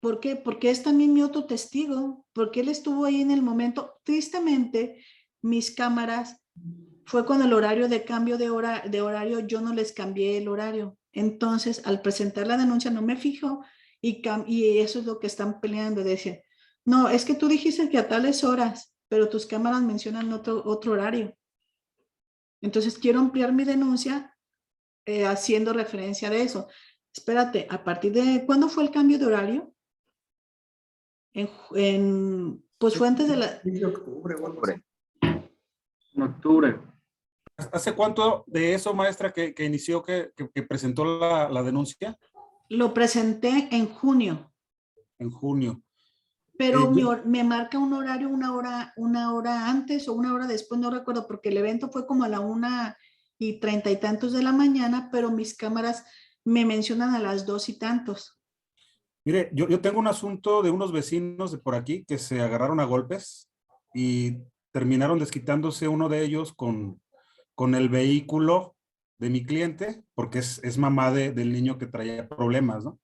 ¿Por qué? Porque es también mi otro testigo, porque él estuvo ahí en el momento. Tristemente, mis cámaras, fue con el horario de cambio de horario, yo no les cambié el horario. Entonces, al presentar la denuncia no me fijo y eso es lo que están peleando. Decir, no, es que tú dijiste que a tales horas, pero tus cámaras mencionan otro horario. Entonces, quiero ampliar mi denuncia haciendo referencia de eso. Espérate, ¿a partir de cuándo fue el cambio de horario? Pues fue antes de la...
De octubre, o algo así.
En octubre.
¿hace cuánto de eso, maestra, que inició, que presentó la denuncia?
Lo presenté en junio.
En junio.
Pero me marca un horario, una hora antes o una hora después, no recuerdo, porque el evento fue como a la 1:30 y tantos de la mañana, pero mis cámaras me mencionan a las 2 y tantos.
Mire, yo tengo un asunto de unos vecinos de por aquí que se agarraron a golpes y terminaron desquitándose uno de ellos con el vehículo de mi cliente, porque es mamá del niño que traía problemas, ¿no?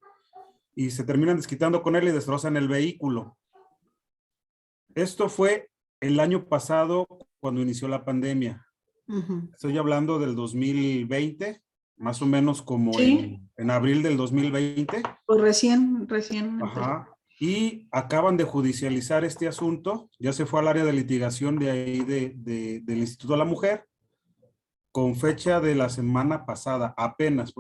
Y se terminan desquitando con él y destrozan el vehículo. Esto fue el año pasado cuando inició la pandemia. Estoy hablando del 2020, más o menos como
¿Sí?
en abril del 2020.
Pues recién.
Ajá. y acaban de judicializar este asunto. Ya se fue al área de litigación de ahí del Instituto de la Mujer, con fecha de la semana pasada, apenas.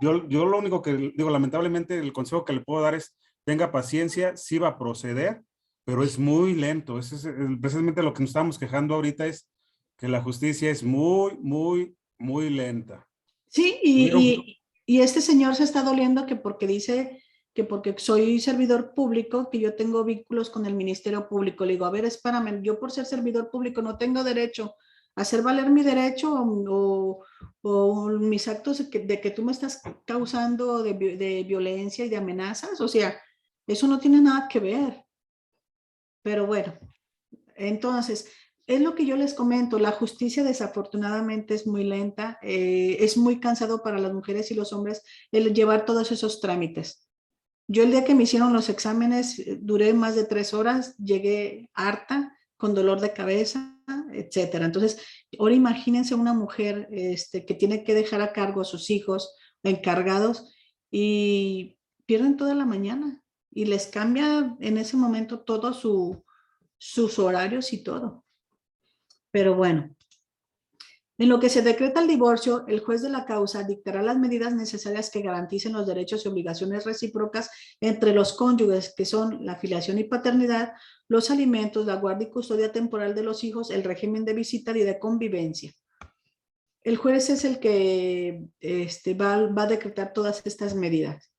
Yo lo único que digo, lamentablemente, el consejo que le puedo dar es, tenga paciencia, sí va a proceder, pero es muy lento. Ese es precisamente lo que nos estamos quejando ahorita, es que la justicia es muy, muy, muy lenta.
Sí, y este señor se está doliendo que porque dice que porque soy servidor público, que yo tengo vínculos con el Ministerio Público. Le digo, a ver, espérame, yo por ser servidor público no tengo derecho a hacer valer mi derecho o mis actos de que tú me estás causando de violencia y de amenazas. O sea, eso no tiene nada que ver. Pero bueno, entonces, es lo que yo les comento, la justicia desafortunadamente es muy lenta, es muy cansado para las mujeres y los hombres el llevar todos esos trámites. Yo el día que me hicieron los exámenes duré más de 3 horas, llegué harta, con dolor de cabeza, etcétera. Entonces, ahora imagínense una mujer que tiene que dejar a cargo a sus hijos encargados y pierden toda la mañana y les cambia en ese momento todo sus horarios y todo. Pero bueno, en lo que se decreta el divorcio, el juez de la causa dictará las medidas necesarias que garanticen los derechos y obligaciones recíprocas entre los cónyuges, que son la filiación y paternidad, los alimentos, la guardia y custodia temporal de los hijos, el régimen de visita y de convivencia. El juez es el que va a decretar todas estas medidas.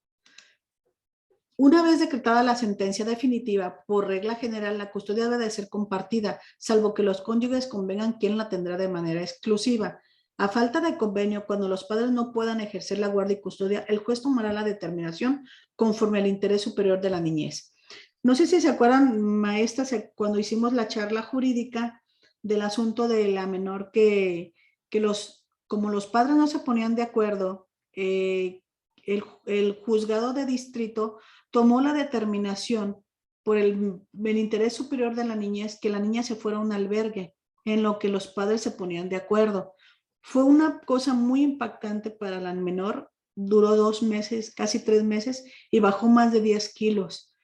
Una vez decretada la sentencia definitiva, por regla general, la custodia debe de ser compartida, salvo que los cónyuges convengan quién la tendrá de manera exclusiva. A falta de convenio, cuando los padres no puedan ejercer la guardia y custodia, el juez tomará la determinación conforme al interés superior de la niñez. No sé si se acuerdan, maestras, cuando hicimos la charla jurídica del asunto de la menor como los padres no se ponían de acuerdo, el juzgado de distrito tomó la determinación por el interés superior de la niñez que la niña se fuera a un albergue en lo que los padres se ponían de acuerdo. Fue una cosa muy impactante para la menor, duró 2 meses, casi 3 meses y bajó más de 10 kilos.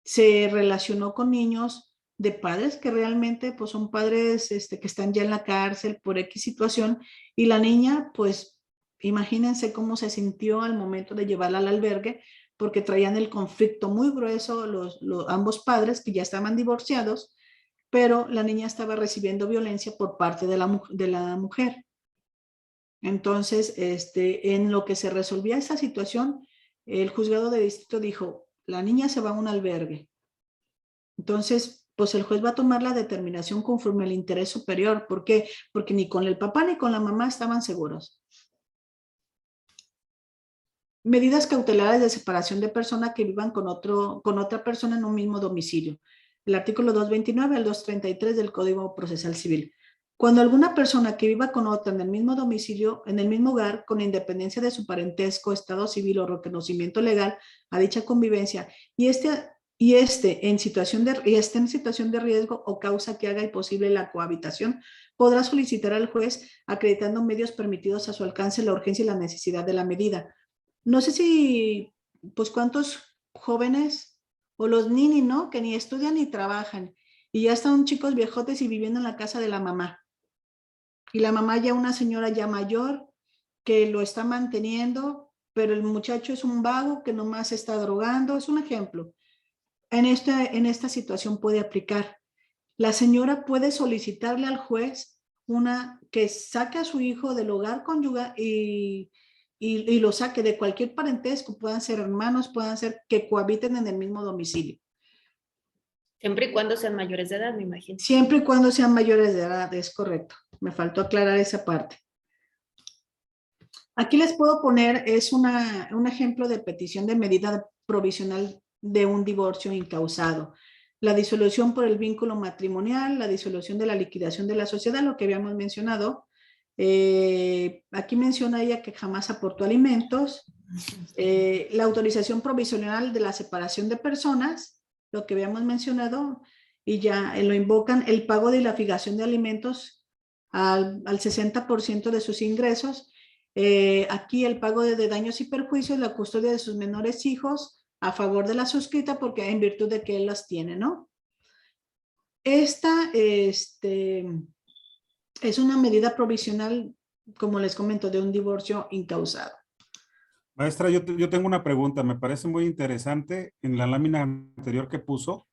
Se relacionó con niños de padres que realmente pues son padres que están ya en la cárcel por X situación y la niña pues imagínense cómo se sintió al momento de llevarla al albergue porque traían el conflicto muy grueso ambos padres que ya estaban divorciados, pero la niña estaba recibiendo violencia por parte de la mujer. Entonces, en lo que se resolvía esa situación, el juzgado de distrito dijo, la niña se va a un albergue. Entonces, pues el juez va a tomar la determinación conforme al interés superior. ¿Por qué? Porque ni con el papá ni con la mamá estaban seguros. Medidas cautelares de separación de persona que vivan con otra persona en un mismo domicilio. El artículo 229 al 233 del Código Procesal Civil. Cuando alguna persona que viva con otra en el mismo domicilio, en el mismo hogar, con independencia de su parentesco, estado civil o reconocimiento legal a dicha convivencia, y esté en situación de riesgo o causa que haga imposible la cohabitación, podrá solicitar al juez, acreditando medios permitidos a su alcance, la urgencia y la necesidad de la medida. No sé si, pues, cuántos jóvenes o los nini, ¿no? Que ni estudian ni trabajan y ya están chicos viejotes y viviendo en la casa de la mamá. Y la mamá ya una señora ya mayor que lo está manteniendo, pero el muchacho es un vago que nomás se está drogando. Es un ejemplo. En esta situación puede aplicar. La señora puede solicitarle al juez que saque a su hijo del hogar conyugal y lo saque de cualquier parentesco, puedan ser hermanos, puedan ser que cohabiten en el mismo domicilio.
Siempre y cuando sean mayores de edad, me imagino.
Siempre y cuando sean mayores de edad, es correcto. Me faltó aclarar esa parte. Aquí les puedo poner, es un ejemplo de petición de medida provisional de un divorcio incausado. La disolución por el vínculo matrimonial, la disolución de la liquidación de la sociedad, lo que habíamos mencionado. Aquí menciona ella que jamás aportó alimentos. La autorización provisional de la separación de personas, lo que habíamos mencionado, y ya lo invocan el pago de la fijación de alimentos al 60% de sus ingresos. Aquí el pago de daños y perjuicios, la custodia de sus menores hijos a favor de la suscrita porque en virtud de que él las tiene, ¿no? Esta es una medida provisional, como les comento, de un divorcio incausado.
Maestra, yo tengo una pregunta. Me parece muy interesante en la lámina anterior que puso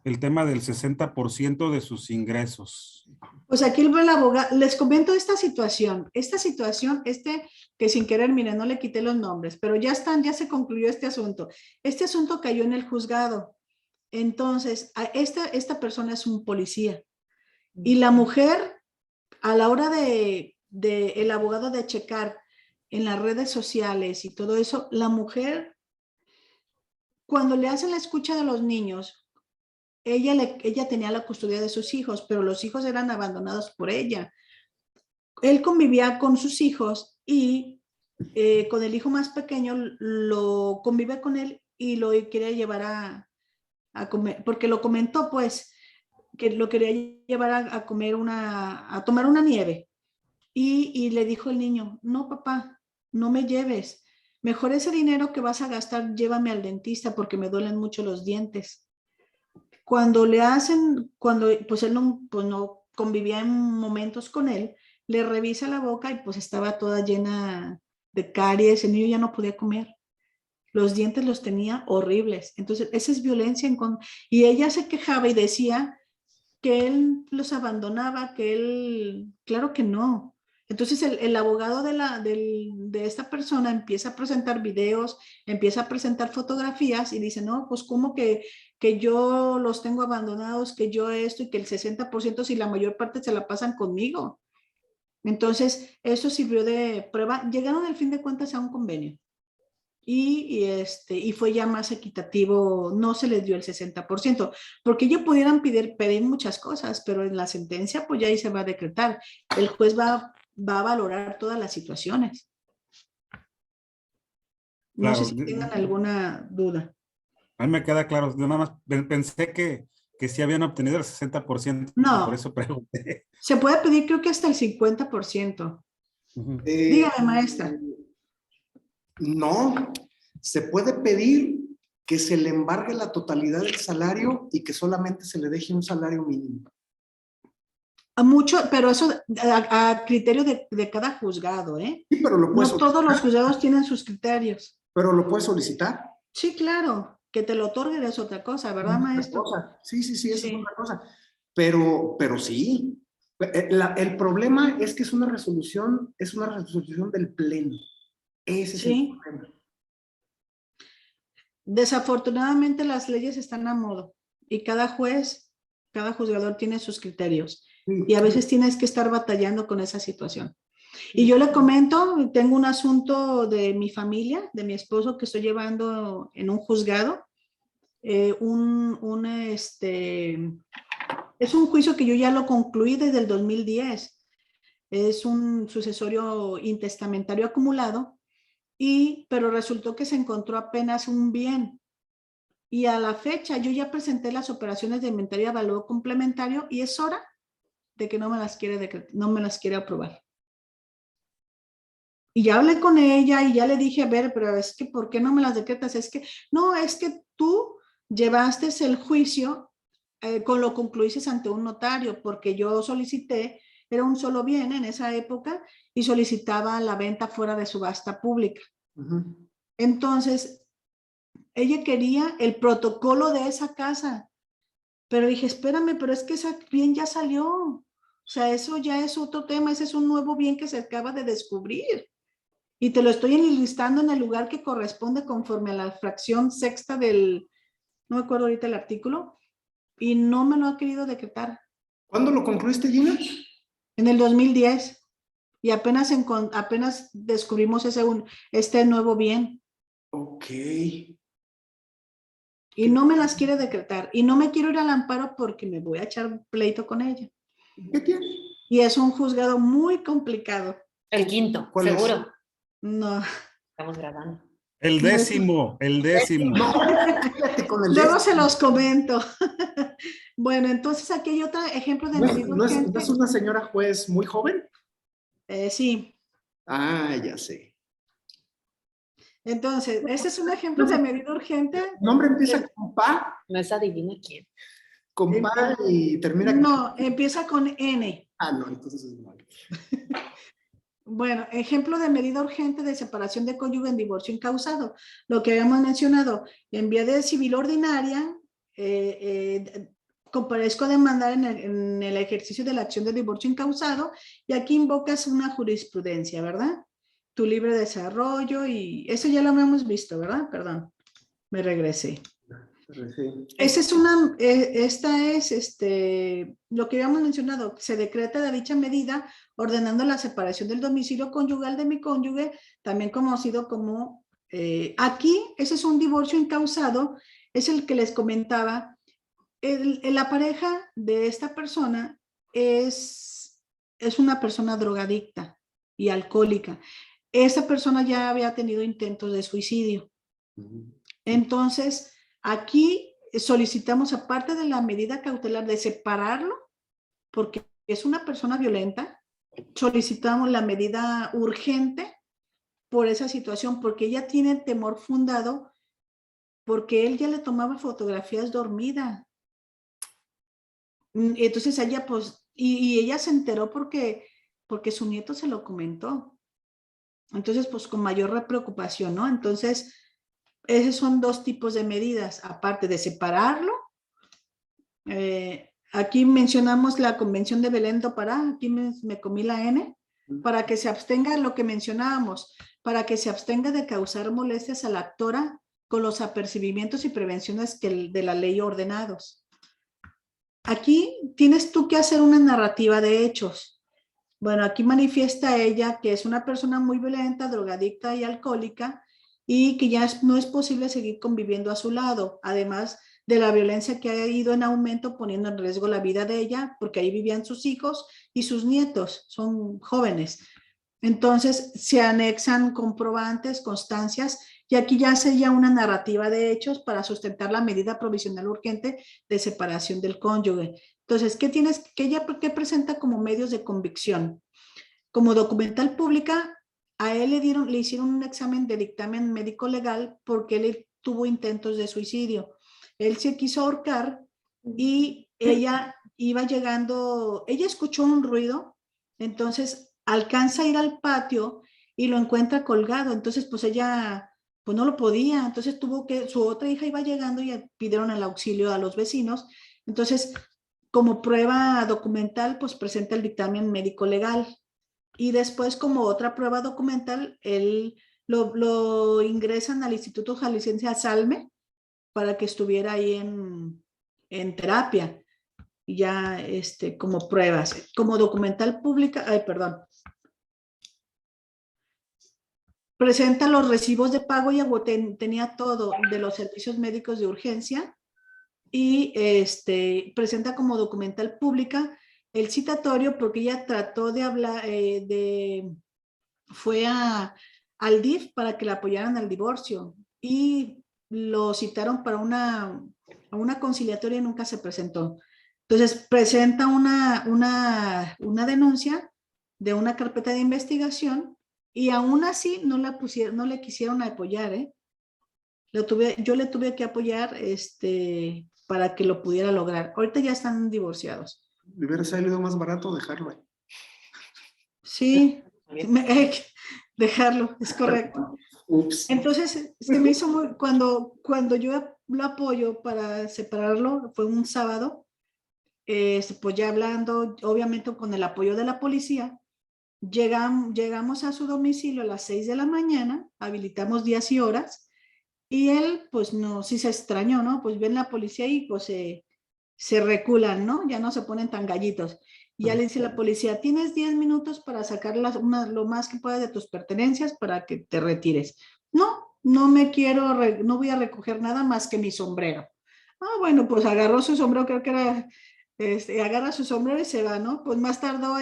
el tema del 60% de sus ingresos.
Pues aquí el abogado, les comento esta situación, que sin querer, miren, no le quité los nombres, pero ya se concluyó este asunto. Este asunto cayó en el juzgado. Entonces, esta persona es un policía y la mujer, a la hora de el abogado de checar en las redes sociales y todo eso, la mujer, cuando le hacen la escucha de los niños, ella tenía la custodia de sus hijos, pero los hijos eran abandonados por ella. Él convivía con sus hijos y con el hijo más pequeño lo convive con él y lo quería llevar a comer, porque lo comentó pues, que lo quería llevar a comer a tomar una nieve. Y le dijo el niño, no papá, no me lleves. Mejor ese dinero que vas a gastar, llévame al dentista porque me duelen mucho los dientes. Cuando pues él no convivía en momentos con él, le revisa la boca y pues estaba toda llena de caries, el niño ya no podía comer. Los dientes los tenía horribles. Entonces, esa es violencia y ella se quejaba y decía que él los abandonaba, claro que no. Entonces el abogado de esta persona empieza a presentar videos, empieza a presentar fotografías y dice, no, pues como que yo los tengo abandonados, que yo esto y que el 60% si la mayor parte se la pasan conmigo. Entonces eso sirvió de prueba. Llegaron al fin de cuentas a un convenio. Y fue ya más equitativo, no se les dio el 60%, porque ellos pudieran pedir muchas cosas, pero en la sentencia pues ya ahí se va a decretar. El juez va a valorar todas las situaciones. No
Claro,
sé si tengan alguna duda.
a mí me queda claro. Yo nada más pensé que sí habían obtenido el 60%,
No.
por eso pregunté.
Se puede pedir creo que hasta el 50%. Dígame, maestra.
No, se puede pedir que se le embargue la totalidad del salario y que solamente se le deje un salario mínimo.
Pero eso a criterio de cada juzgado, ¿eh?
Sí, pero lo puedes
No todos los juzgados tienen sus criterios.
Pero lo puedes solicitar.
Sí, claro. Que te lo otorguen es otra cosa, ¿verdad, maestro?
Sí, eso es otra cosa. Pero sí. El problema es que es una resolución del pleno. Ese es el problema.
Desafortunadamente las leyes están a modo y cada juzgador tiene sus criterios y a veces tienes que estar batallando con esa situación. Y yo le comento, tengo un asunto de mi familia, de mi esposo que estoy llevando en un juzgado. Es un juicio que yo ya lo concluí desde el 2010. Es un sucesorio intestamentario acumulado. Pero resultó que se encontró apenas un bien. Y a la fecha yo ya presenté las operaciones de inventario de valor complementario y es hora de que no me las quiere aprobar. Y ya hablé con ella y ya le dije, a ver, pero es que ¿por qué no me las decretas? Es que tú llevaste el juicio, lo concluiste ante un notario, porque yo solicité, era un solo bien en esa época, y solicitaba la venta fuera de subasta pública. Entonces, ella quería el protocolo de esa casa, pero dije, espérame, pero es que ese bien ya salió. O sea, eso ya es otro tema, ese es un nuevo bien que se acaba de descubrir. Y te lo estoy enlistando en el lugar que corresponde conforme a la fracción sexta no me acuerdo ahorita el artículo, y no me lo ha querido decretar.
¿Cuándo lo concluiste, Gina?
En el 2010. Y apenas descubrimos este nuevo bien.
Ok.
Y no me las quiere decretar. Y no me quiero ir al amparo porque me voy a echar pleito con ella.
¿Qué tiene?
Y es un juzgado muy complicado.
El quinto,
¿Cuál es?
seguro.
No.
Estamos grabando.
El décimo.
Luego se los comento. Bueno, entonces aquí hay otro ejemplo de medida urgente.
¿No es una señora juez muy joven?
Sí.
Ah, ya sé.
Entonces, este es un ejemplo de medida urgente.
¿El nombre empieza con pa?
No es adivina quién.
Con pa y termina con...
No, empieza con N.
Ah, no, entonces es mal.
Bueno, ejemplo de medida urgente de separación de cónyuge en divorcio incausado. Lo que habíamos mencionado, en vía de civil ordinaria, comparezco a demandar en el ejercicio de la acción de divorcio incausado y aquí invocas una jurisprudencia, ¿verdad? Tu libre desarrollo y eso ya lo habíamos visto, ¿verdad? Perdón, me regresé.
Sí.
Esta es lo que habíamos mencionado, se decreta de dicha medida ordenando la separación del domicilio conyugal de mi cónyuge, también conocido como, aquí, ese es un divorcio incausado, es el que les comentaba, la pareja de esta persona es una persona drogadicta y alcohólica. Esa persona ya había tenido intentos de suicidio. Entonces, aquí solicitamos, aparte de la medida cautelar de separarlo, porque es una persona violenta, solicitamos la medida urgente por esa situación, porque ella tiene temor fundado, porque él ya le tomaba fotografías dormida. Entonces ella, pues, y ella se enteró porque su nieto se lo comentó. Entonces, pues, con mayor preocupación, ¿no? Entonces, esos son dos tipos de medidas, aparte de separarlo. Aquí mencionamos la Convención de Belén do Pará, aquí me comí la N, para que se abstenga lo que mencionábamos, para que se abstenga de causar molestias a la actora con los apercibimientos y prevenciones de la ley ordenados. Aquí tienes tú que hacer una narrativa de hechos. Bueno, aquí manifiesta ella que es una persona muy violenta, drogadicta y alcohólica y que ya no es posible seguir conviviendo a su lado, además de la violencia que ha ido en aumento poniendo en riesgo la vida de ella, porque ahí vivían sus hijos y sus nietos, son jóvenes. Entonces se anexan comprobantes, constancias, y aquí ya sería una narrativa de hechos para sustentar la medida provisional urgente de separación del cónyuge. Entonces, ¿qué presenta como medios de convicción? Como documental pública, a él le hicieron un examen de dictamen médico legal porque él tuvo intentos de suicidio. Él se quiso ahorcar y ella iba llegando, ella escuchó un ruido, entonces alcanza a ir al patio y lo encuentra colgado. Entonces, pues ella pues no lo podía, entonces su otra hija iba llegando y pidieron el auxilio a los vecinos. Entonces, como prueba documental, pues presenta el dictamen médico legal. Y después, como otra prueba documental, él lo ingresan al Instituto Jalisciense Salme para que estuviera ahí en terapia, ya como pruebas. Como documental pública, presenta los recibos de pago y tenía todo de los servicios médicos de urgencia y presenta como documental pública el citatorio porque ella trató de hablar, fue al DIF para que la apoyaran al divorcio y lo citaron para una conciliatoria y nunca se presentó. Entonces presenta una denuncia de una carpeta de investigación y aún así no le quisieron apoyar, ¿eh? Yo le tuve que apoyar para que lo pudiera lograr. Ahorita ya están divorciados.
¿Le hubiera salido más barato dejarlo ahí?
Sí, dejarlo, es correcto.
Ups.
Entonces, se me hizo muy, cuando yo lo apoyo para separarlo, fue un sábado, pues ya hablando, obviamente con el apoyo de la policía, llegamos a su domicilio a las 6 de la mañana, habilitamos días y horas, y él, pues no, sí se extrañó, ¿no? Pues ven la policía y pues se reculan, ¿no? Ya no se ponen tan gallitos. Y ya le dice la policía, tienes 10 minutos para sacar lo más que puedas de tus pertenencias para que te retires. No voy a recoger nada más que mi sombrero. Ah, bueno, pues agarró su sombrero, creo que era, agarra su sombrero y se va, ¿no? Pues más tardamos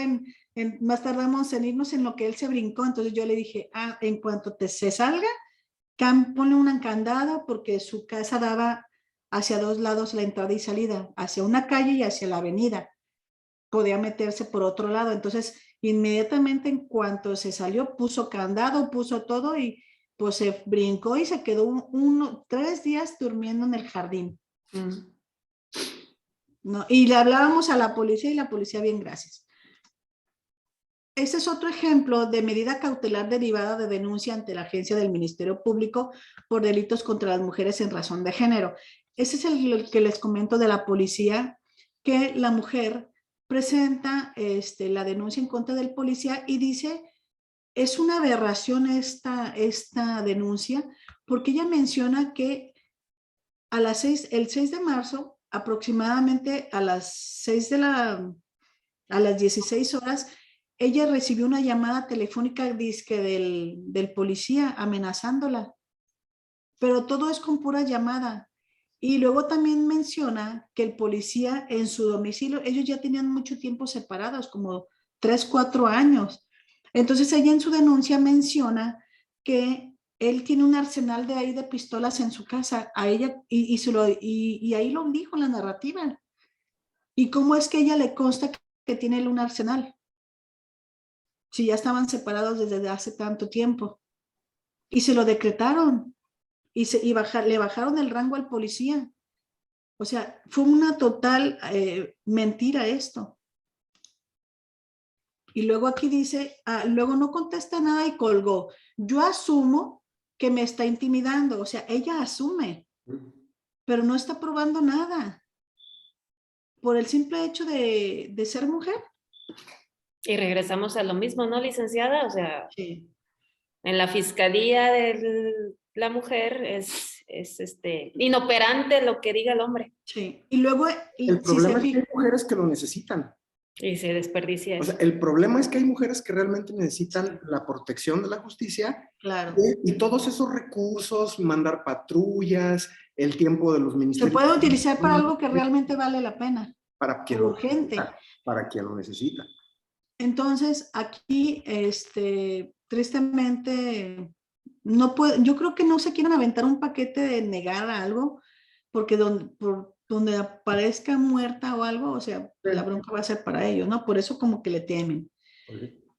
en irnos en lo que él se brincó. Entonces yo le dije, en cuanto se salga, ponle una candada porque su casa daba hacia dos lados la entrada y salida, hacia una calle y hacia la avenida. Podía meterse por otro lado. Entonces, inmediatamente en cuanto se salió, puso candado, puso todo y pues se brincó y se quedó 3 días durmiendo en el jardín. ¿No? Y le hablábamos a la policía y la policía, bien, gracias. Ese es otro ejemplo de medida cautelar derivada de denuncia ante la agencia del Ministerio Público por delitos contra las mujeres en razón de género. Ese es el que les comento de la policía, que la mujer presenta la denuncia en contra del policía y dice, es una aberración esta denuncia, porque ella menciona que el 6 de marzo, aproximadamente a las 16 horas, ella recibió una llamada telefónica disque del policía amenazándola, pero todo es con pura llamada. Y luego también menciona que el policía en su domicilio, ellos ya tenían mucho tiempo separados, como 3, 4 años. Entonces ella en su denuncia menciona que él tiene un arsenal de pistolas en su casa, a ella, y ahí lo dijo en la narrativa. ¿Y cómo es que a ella le consta que tiene un arsenal? Si ya estaban separados desde hace tanto tiempo. Y se lo decretaron. Le bajaron el rango al policía. O sea, fue una total mentira esto. Y luego aquí dice, luego no contesta nada y colgó. Yo asumo que me está intimidando. O sea, ella asume, pero no está probando nada. Por el simple hecho de ser mujer.
Y regresamos a lo mismo, ¿no, licenciada? O sea,
Sí.
en la fiscalía de la mujer es inoperante lo que diga el hombre.
Sí. Y luego,
El problema es que hay mujeres que lo necesitan.
Y se desperdicia
O
eso.
sea, el problema es que hay mujeres que realmente necesitan la protección de la justicia.
Claro.
Y todos esos recursos, mandar patrullas, el tiempo de los
Se
ministerios.
puede utilizar para algo que realmente vale la pena.
Para quien lo
Urgente.
necesita. Para quien lo necesita.
Entonces, aquí, tristemente, no puede, yo creo que no se quieren aventar un paquete de negar algo, porque donde aparezca muerta o algo, o sea, la bronca va a ser para ellos, ¿no? Por eso como que le temen.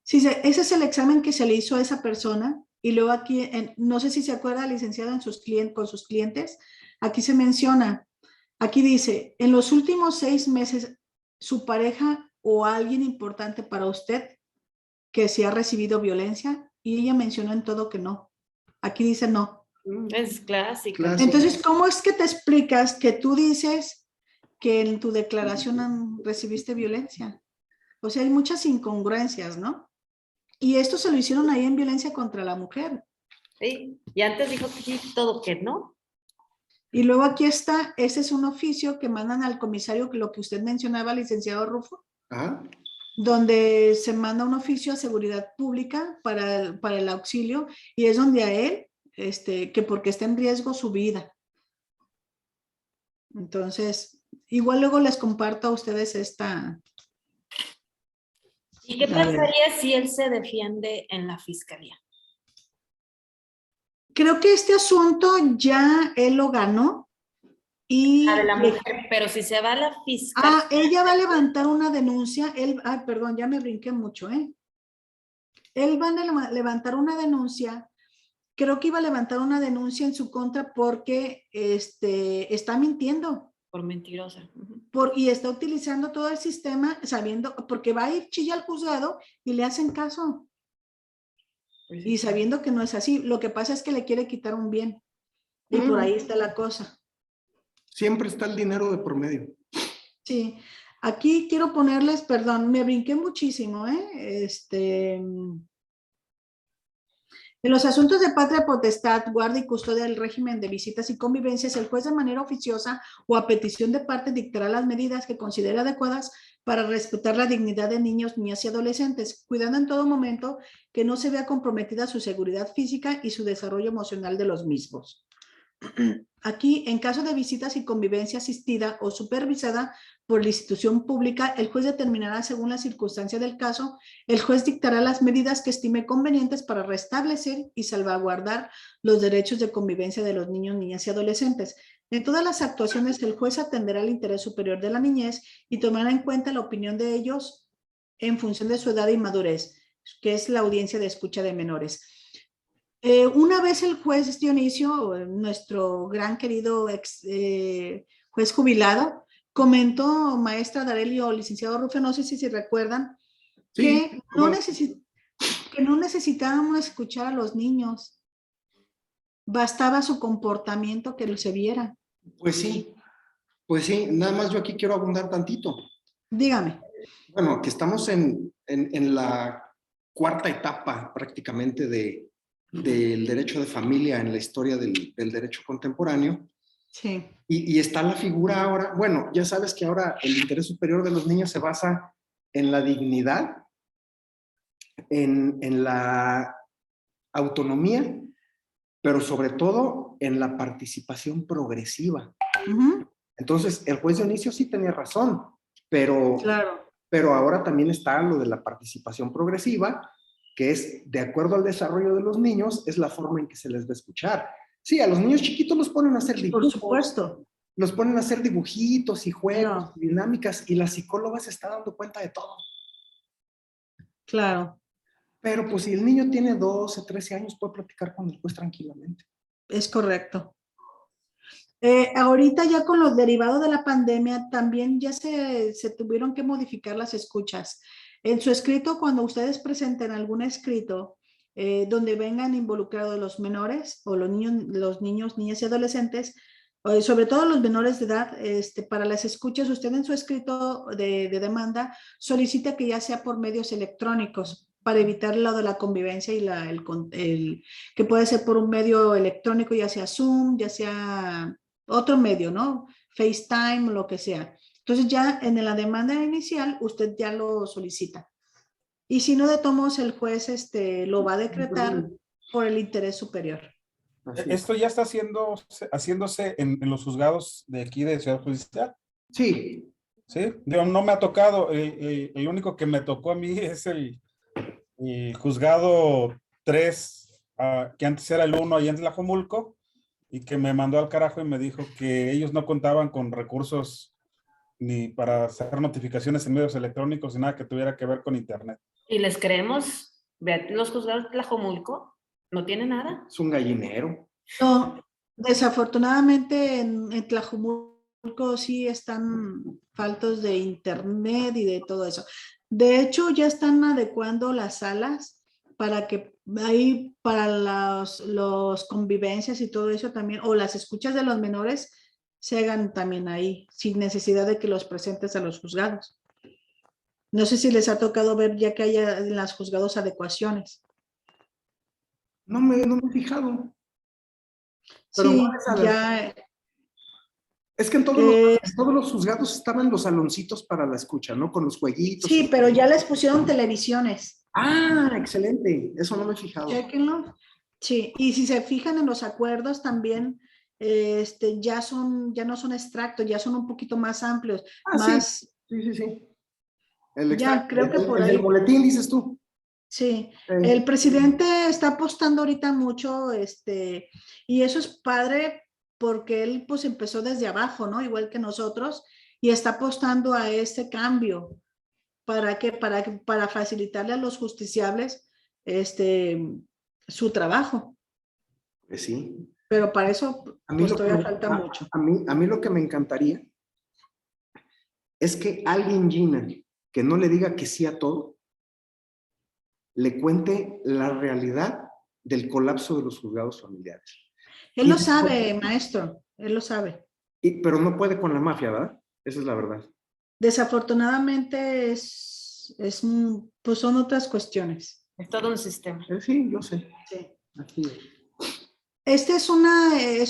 Sí, ese es el examen que se le hizo a esa persona, y luego aquí, no sé si se acuerda, licenciado, con sus clientes, aquí se menciona, aquí dice, en los últimos 6 meses, su pareja o alguien importante para usted que sí ha recibido violencia, y ella mencionó en todo que no. Aquí dice no.
Es clásico.
Entonces, ¿cómo es que te explicas que tú dices que en tu declaración recibiste violencia? O sea, hay muchas incongruencias, ¿no? Y esto se lo hicieron ahí en violencia contra la mujer.
Sí, y antes dijo que sí, todo que no.
Y luego aquí está, ese es un oficio que mandan al comisario, lo que usted mencionaba, licenciado Rufo, donde se manda un oficio a seguridad pública para el auxilio, y es donde a él, que porque está en riesgo su vida. Entonces, igual luego les comparto a ustedes esta.
¿Y qué pasaría si él se defiende en la fiscalía?
Creo que este asunto ya él lo ganó. Y
de la mujer, pero si se va a la fiscalía.
Ella va a levantar una denuncia. Perdón, ya me brinqué mucho, Él va a levantar una denuncia. Creo que iba a levantar una denuncia en su contra porque está mintiendo.
Por mentirosa.
Y está utilizando todo el sistema sabiendo, porque va a ir chilla al juzgado y le hacen caso. Pues y sabiendo que no es así. Lo que pasa es que le quiere quitar un bien. Y por ahí está la cosa.
Siempre está el dinero de por medio.
Sí. Aquí quiero ponerles, perdón, me brinqué muchísimo, En los asuntos de patria potestad, guarda y custodia del régimen de visitas y convivencias, el juez de manera oficiosa o a petición de parte dictará las medidas que considere adecuadas para respetar la dignidad de niños, niñas y adolescentes, cuidando en todo momento que no se vea comprometida su seguridad física y su desarrollo emocional de los mismos. Aquí, en caso de visitas y convivencia asistida o supervisada por la institución pública, el juez determinará según la circunstancia del caso, el juez dictará las medidas que estime convenientes para restablecer y salvaguardar los derechos de convivencia de los niños, niñas y adolescentes. En todas las actuaciones, el juez atenderá el interés superior de la niñez y tomará en cuenta la opinión de ellos en función de su edad y madurez, que es la audiencia de escucha de menores. Una vez el juez Dionisio, nuestro gran querido juez jubilado, comentó, maestra Darelio, licenciado Rufo, no sé si recuerdan,
Sí,
que
bueno,
que no necesitábamos escuchar a los niños, bastaba su comportamiento que se viera.
pues sí, nada más yo aquí quiero abundar tantito.
Dígame.
Bueno, que estamos en la cuarta etapa prácticamente del derecho de familia en la historia del derecho contemporáneo.
Sí.
Y está la figura ahora, bueno, ya sabes que ahora el interés superior de los niños se basa en la dignidad, en la autonomía, pero sobre todo en la participación progresiva.
Uh-huh.
Entonces, el juez Dionisio sí tenía razón, pero,
Claro.
pero ahora también está lo de la participación progresiva, que es de acuerdo al desarrollo de los niños, es la forma en que se les va a escuchar. Sí, a los niños chiquitos los ponen a hacer
Por
dibujos,
supuesto.
los ponen a hacer dibujitos y juegos,
No,
y dinámicas, y la psicóloga se está dando cuenta de todo.
claro,
Pero pues si el niño tiene 12, 13 años, puede platicar con el juez tranquilamente.
es correcto. Ahorita ya con los derivados de la pandemia también ya se tuvieron que modificar las escuchas. En su escrito, cuando ustedes presenten algún escrito donde vengan involucrados los menores o los niños, niñas y adolescentes, sobre todo los menores de edad, para las escuchas, usted en su escrito de demanda solicita que ya sea por medios electrónicos para evitar lo de la convivencia y que puede ser por un medio electrónico, ya sea Zoom, ya sea otro medio, ¿no? FaceTime, lo que sea. Entonces ya en la demanda inicial usted ya lo solicita. Y si no, de todos modos, el juez lo va a decretar por el interés superior.
Así es.
¿Esto ya está haciéndose en los juzgados de aquí de Ciudad Judicial?
Sí,
Sí, digo, no me ha tocado, el único que me tocó a mí es el juzgado 3, que antes era el 1 allá en Tlajomulco, y que me mandó al carajo y me dijo que ellos no contaban con recursos ni para hacer notificaciones en medios electrónicos ni nada que tuviera que ver con internet.
Y les creemos, vean, los juzgados de Tlajomulco no tienen nada.
es un gallinero.
No, desafortunadamente en Tlajumulco sí están faltos de internet y de todo eso. De hecho, ya están adecuando las salas para que ahí para los convivencias y todo eso también, o las escuchas de los menores se hagan también ahí, sin necesidad de que los presentes a los juzgados. No sé si les ha tocado ver ya que haya en los juzgados adecuaciones.
No me he fijado. Pero
Sí,
¿cuál es a ver?
ya.
Es que en todos los juzgados estaban los saloncitos para la escucha, ¿no? Con los jueguitos.
Sí, pero ya les pusieron televisiones.
Ah, excelente. Eso no me he fijado.
Chéquenlo. Sí, y si se fijan en los acuerdos también, ya no son extractos, ya son un poquito más amplios,
Ah,
más,
sí.
ya creo que por
el del
ahí.
boletín, dices tú.
Sí, el presidente está apostando ahorita mucho, y eso es padre porque él pues empezó desde abajo, ¿no? Igual que nosotros, y está apostando a este cambio. ¿Para qué? Para facilitarle a los justiciables su trabajo.
Pues sí.
Pero para eso
A mí,
pues
lo que
todavía
me,
falta mucho.
a mí lo que me encantaría es que alguien, Gina, que no le diga que sí a todo, le cuente la realidad del colapso de los juzgados familiares.
Él lo sabe, maestro, él lo sabe.
Pero no puede con la mafia, ¿verdad? Esa es la verdad.
Desafortunadamente pues son otras cuestiones.
Es todo un sistema.
Sí, yo sé.
Sí.
Así es.
Este es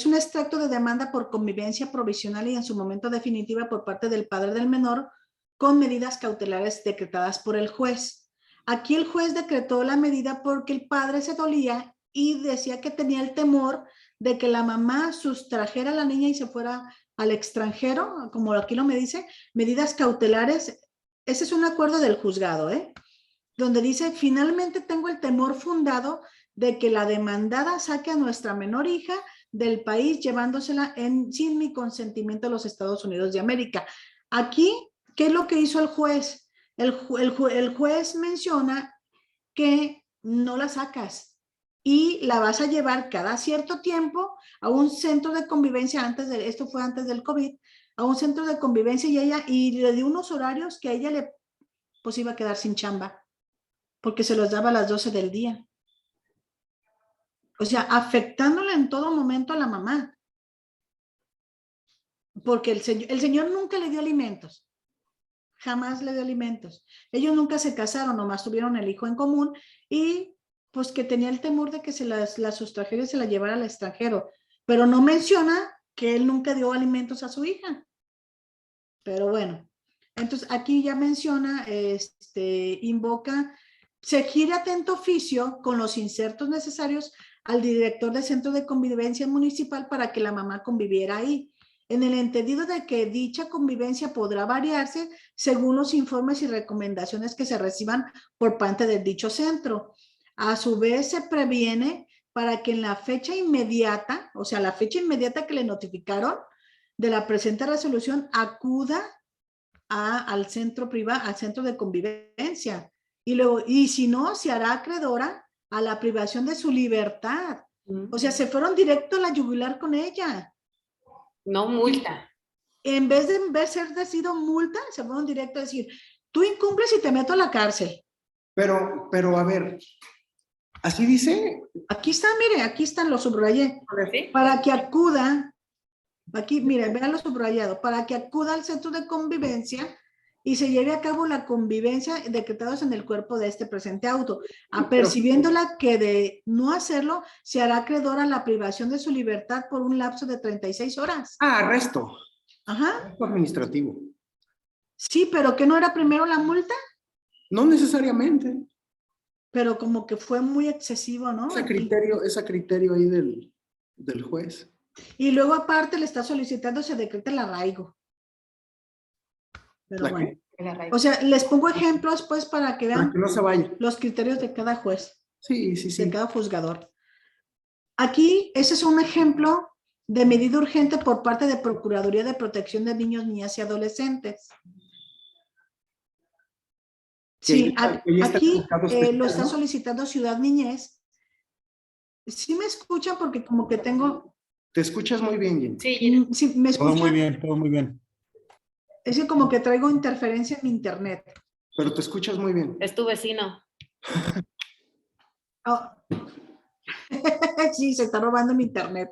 un extracto de demanda por convivencia provisional y en su momento definitiva por parte del padre del menor con medidas cautelares decretadas por el juez. Aquí el juez decretó la medida porque el padre se dolía y decía que tenía el temor de que la mamá sustrajera a la niña y se fuera al extranjero, como aquí lo me dice, medidas cautelares. Ese es un acuerdo del juzgado, donde dice, finalmente tengo el temor fundado de que la demandada saque a nuestra menor hija del país llevándosela sin mi consentimiento a los Estados Unidos de América. Aquí, ¿qué es lo que hizo el juez? El juez menciona que no la sacas, y la vas a llevar cada cierto tiempo a un centro de convivencia esto fue antes del COVID, a un centro de convivencia y le dio unos horarios que a ella pues iba a quedar sin chamba, porque se los daba a las 12 del día. O sea, afectándole en todo momento a la mamá. Porque el señor nunca le dio alimentos. Jamás le dio alimentos. Ellos nunca se casaron, nomás tuvieron el hijo en común y pues que tenía el temor de que se la sustrajera y se la llevara al extranjero. Pero no menciona que él nunca dio alimentos a su hija. Pero bueno, entonces aquí ya menciona, invoca, se gira atento oficio con los insertos necesarios al director del centro de convivencia municipal para que la mamá conviviera ahí, en el entendido de que dicha convivencia podrá variarse según los informes y recomendaciones que se reciban por parte del dicho centro. A su vez se previene para que en la fecha inmediata, o sea, la fecha inmediata que le notificaron de la presente resolución, acuda al centro privado, al centro de convivencia. Y luego, y si no, se hará acreedora a la privación de su libertad. O sea, se fueron directo a la yugular con ella.
No multa.
En vez de ser sido multa, se fueron directo a decir, tú incumples y te meto a la cárcel.
Pero a ver, ¿así dice?
Aquí está, mire, aquí están, los subrayé.
¿Sí?
Para que acuda, aquí, mire, vean lo subrayado, para que acuda al centro de convivencia y se lleve a cabo la convivencia decretados en el cuerpo de este presente auto, apercibiéndola que de no hacerlo se hará acreedora a la privación de su libertad por un lapso de 36 horas.
Ah, arresto.
Ajá.
Arresto administrativo.
Sí, pero ¿que no era primero la multa?
No necesariamente.
Pero como que fue muy excesivo, ¿no?
Es a criterio ahí del juez.
Y luego aparte le está solicitando se decrete el arraigo. Pero bueno. O sea, les pongo ejemplos pues para que
Para
vean
que no se vaya.
los criterios de cada juez,
Sí, sí, sí.
de cada juzgador. Aquí, ese es un ejemplo de medida urgente por parte de Procuraduría de Protección de Niños, Niñas y Adolescentes. Sí, aquí lo están solicitando Ciudad Niñez. Sí me escuchan porque como que tengo...
Te escuchas muy bien, Jenny.
Sí, Gina.
Sí, me escuchan.
Todo muy bien, todo muy bien.
Es que como que traigo interferencia en mi internet.
Pero te escuchas muy bien.
Es tu vecino.
Oh. Sí, se está robando mi internet.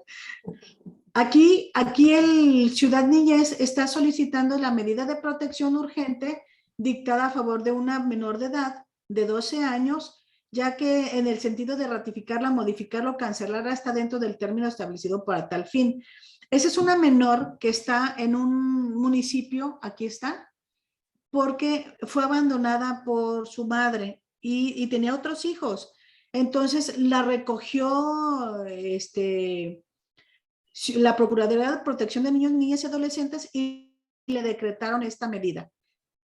Aquí el Ciudad Niñez está solicitando la medida de protección urgente dictada a favor de una menor de edad de 12 años, ya que en el sentido de ratificarla, modificarla o cancelarla está dentro del término establecido para tal fin. Esa es una menor que está en un municipio, aquí está, porque fue abandonada por su madre y tenía otros hijos. Entonces la recogió la Procuraduría de Protección de Niños, Niñas y Adolescentes y le decretaron esta medida.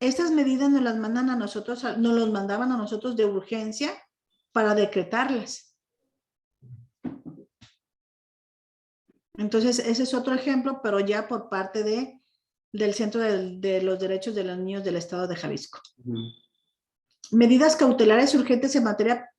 Estas medidas nos las mandan a nosotros, nos los mandaban a nosotros de urgencia para decretarlas. Entonces, ese es otro ejemplo, pero ya por parte del Centro de los Derechos de los Niños del Estado de Jalisco. Medidas cautelares urgentes en materia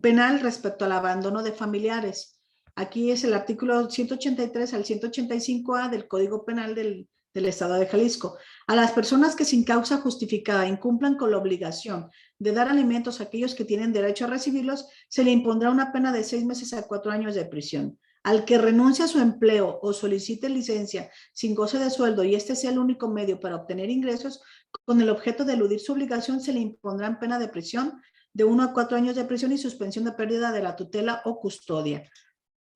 penal respecto al abandono de familiares. Aquí es el artículo 183 al 185A del Código Penal del Estado de Jalisco. A las personas que sin causa justificada incumplan con la obligación de dar alimentos a aquellos que tienen derecho a recibirlos, se le impondrá una pena de 6 meses a 4 años de prisión. Al que renuncie a su empleo o solicite licencia sin goce de sueldo y este sea el único medio para obtener ingresos, con el objeto de eludir su obligación, se le impondrán pena de prisión de 1 a 4 años de prisión y suspensión de pérdida de la tutela o custodia.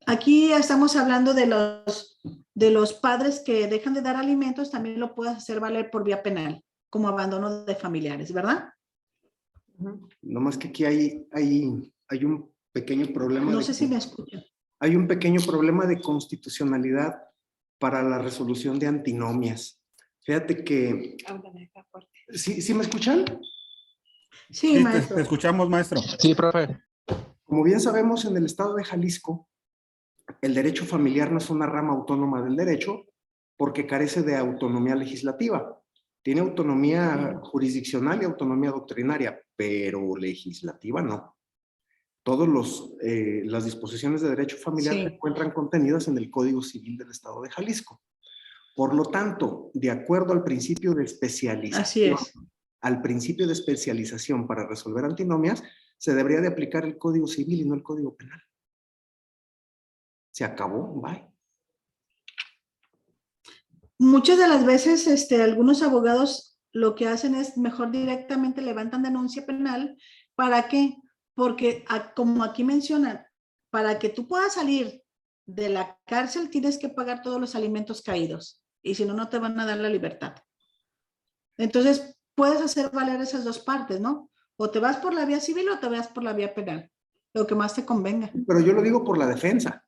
Aquí estamos hablando de los padres que dejan de dar alimentos, también lo puedes hacer valer por vía penal, como abandono de familiares, ¿verdad?
No más que aquí hay un pequeño problema.
No sé si me escuchan.
Hay un pequeño problema de constitucionalidad para la resolución de antinomias. Fíjate que... ¿Sí me escuchan?
Sí, maestro.
Te escuchamos, maestro.
Sí, profe.
Como bien sabemos, en el estado de Jalisco, el derecho familiar no es una rama autónoma del derecho porque carece de autonomía legislativa. Tiene autonomía jurisdiccional y autonomía doctrinaria, pero legislativa no. Todas las disposiciones de derecho familiar
Sí.
se encuentran contenidas en el Código Civil del Estado de Jalisco. Por lo tanto, de acuerdo al principio de especialización,
Así es.
al principio de especialización para resolver antinomias, se debería de aplicar el Código Civil y no el Código Penal. Se acabó, bye.
Muchas de las veces algunos abogados lo que hacen es mejor directamente levantan denuncia penal. ¿Para qué? Porque como aquí mencionan, para que tú puedas salir de la cárcel tienes que pagar todos los alimentos caídos y si no, no te van a dar la libertad. Entonces, puedes hacer valer esas dos partes, ¿no? O te vas por la vía civil o te vas por la vía penal, lo que más te convenga.
Pero yo lo digo por la defensa.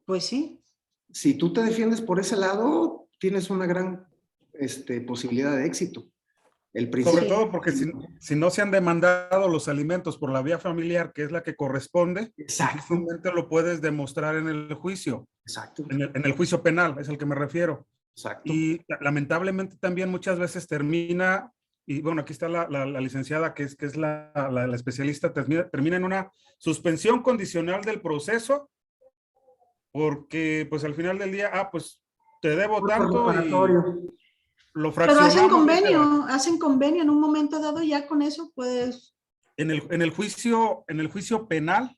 Pues sí.
Si tú te defiendes por ese lado, tienes una gran posibilidad de éxito. El
Sobre
principio,
todo porque si no se han demandado los alimentos por la vía familiar, que es la que corresponde,
exacto,
difícilmente lo puedes demostrar en el juicio,
exacto,
en el juicio penal, es al que me refiero.
exacto.
Y lamentablemente también muchas veces termina, y bueno, aquí está la licenciada que es la especialista, termina en una suspensión condicional del proceso, porque pues al final del día, pues te debo tanto y lo
Pero hacen
fraccionamos. y ahí te va.
hacen convenio en un momento dado, ya con eso puedes.
En el juicio penal,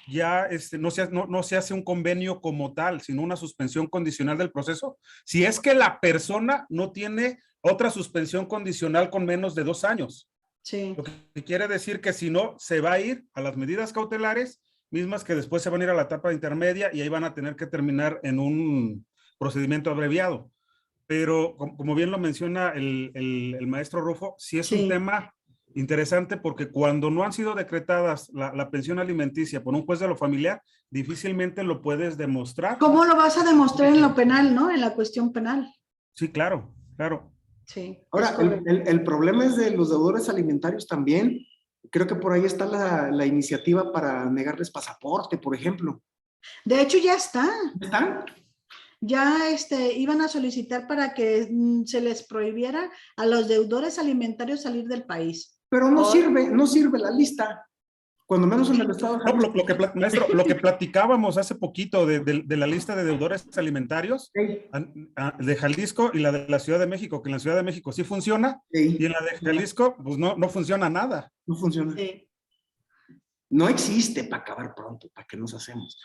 ya no se hace un convenio como tal, sino una suspensión condicional del proceso, si es que la persona no tiene otra suspensión condicional con menos de 2 años.
Sí.
Lo que quiere decir que si no, se va a ir a las medidas cautelares, mismas que después se van a ir a la etapa intermedia y ahí van a tener que terminar en un procedimiento abreviado. Pero como bien lo menciona el maestro Rufo, sí es un tema interesante porque cuando no han sido decretadas la pensión alimenticia por un juez de lo familiar, difícilmente lo puedes demostrar.
¿Cómo lo vas a demostrar en lo penal, no? En la cuestión penal.
Sí, claro, claro.
Sí.
Ahora, el problema es de los deudores alimentarios también. Creo que por ahí está la iniciativa para negarles pasaporte, por ejemplo.
De hecho, ya está.
¿Están?
Ya iban a solicitar para que se les prohibiera a los deudores alimentarios salir del país.
Pero no sirve la lista. Cuando menos en el estado de Jalisco.
Maestro, lo que platicábamos hace poquito de la lista de deudores alimentarios de Jalisco y la de la Ciudad de México, que en la Ciudad de México sí funciona, y en la de Jalisco, pues no funciona nada.
No funciona.
Sí.
No existe para acabar pronto, ¿para qué nos hacemos?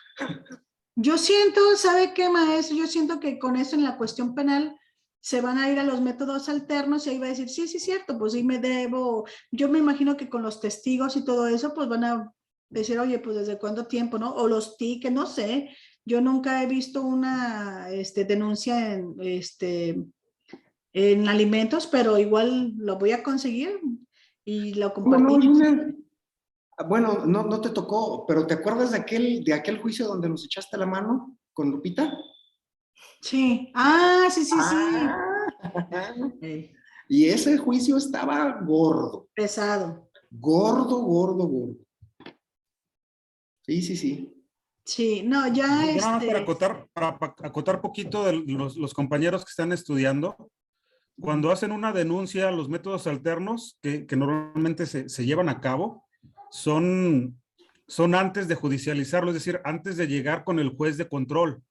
Yo siento, ¿sabe qué, maestro? Yo siento que con eso en la cuestión penal se van a ir a los métodos alternos y ahí va a decir, sí, sí, cierto, pues sí me debo. Yo me imagino que con los testigos y todo eso, pues van a decir, oye, pues desde cuánto tiempo, ¿no? O los tickets, no sé. Yo nunca he visto una denuncia en alimentos, pero igual lo voy a conseguir y lo compartimos.
Bueno, no te tocó, pero ¿te acuerdas de aquel juicio donde nos echaste la mano con Lupita?
Sí. Sí.
Y ese juicio estaba gordo.
Pesado.
Gordo. Sí.
Sí, no, ya
Nada más para acotar poquito de los compañeros que están estudiando, cuando hacen una denuncia, los métodos alternos que normalmente se llevan a cabo son antes de judicializarlo, es decir, antes de llegar con el juez de control.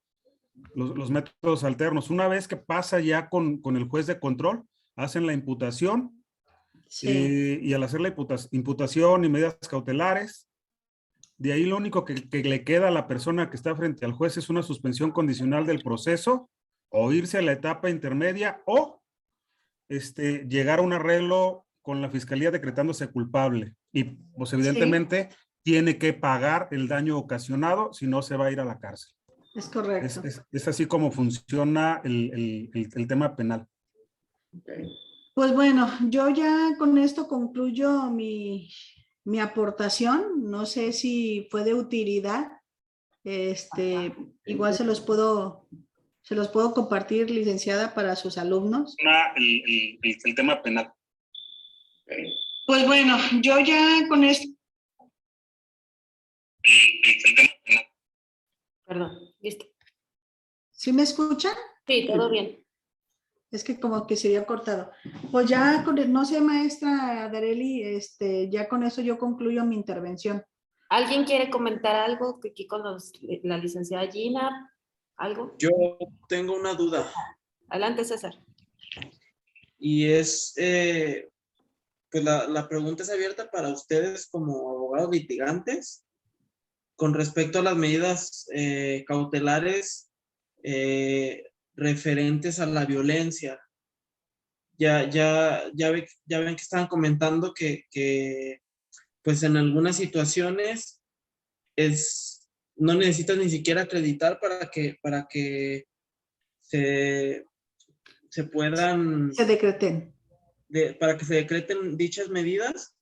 Los métodos alternos, una vez que pasa ya con el juez de control, hacen la imputación, y al hacer la imputación y medidas cautelares, de ahí lo único que le queda a la persona que está frente al juez es una suspensión condicional del proceso, o irse a la etapa intermedia, o llegar a un arreglo con la fiscalía decretándose culpable. Y pues evidentemente tiene que pagar el daño ocasionado, si no se va a ir a la cárcel.
Es correcto.
Es así como funciona el tema penal.
Pues bueno, yo ya con esto concluyo mi aportación. No sé si fue de utilidad. Igual se los puedo compartir, licenciada, para sus alumnos.
El tema penal.
Pues bueno, yo ya con esto.
El tema penal.
Perdón, listo.
¿Sí me escuchan?
Sí, todo bien.
Es que como que se había cortado. Pues ya, no sé, maestra Dareli, ya con eso yo concluyo mi intervención.
¿Alguien quiere comentar algo aquí con la licenciada Gina? ¿Algo?
Yo tengo una duda
Adelante, César.
y es, pues la pregunta es abierta para ustedes como abogados litigantes con respecto a las medidas cautelares referentes a la violencia. Ya ven que estaban comentando que pues en algunas situaciones no necesitas ni siquiera acreditar para que se puedan,
Se decreten.
para que se decreten dichas medidas,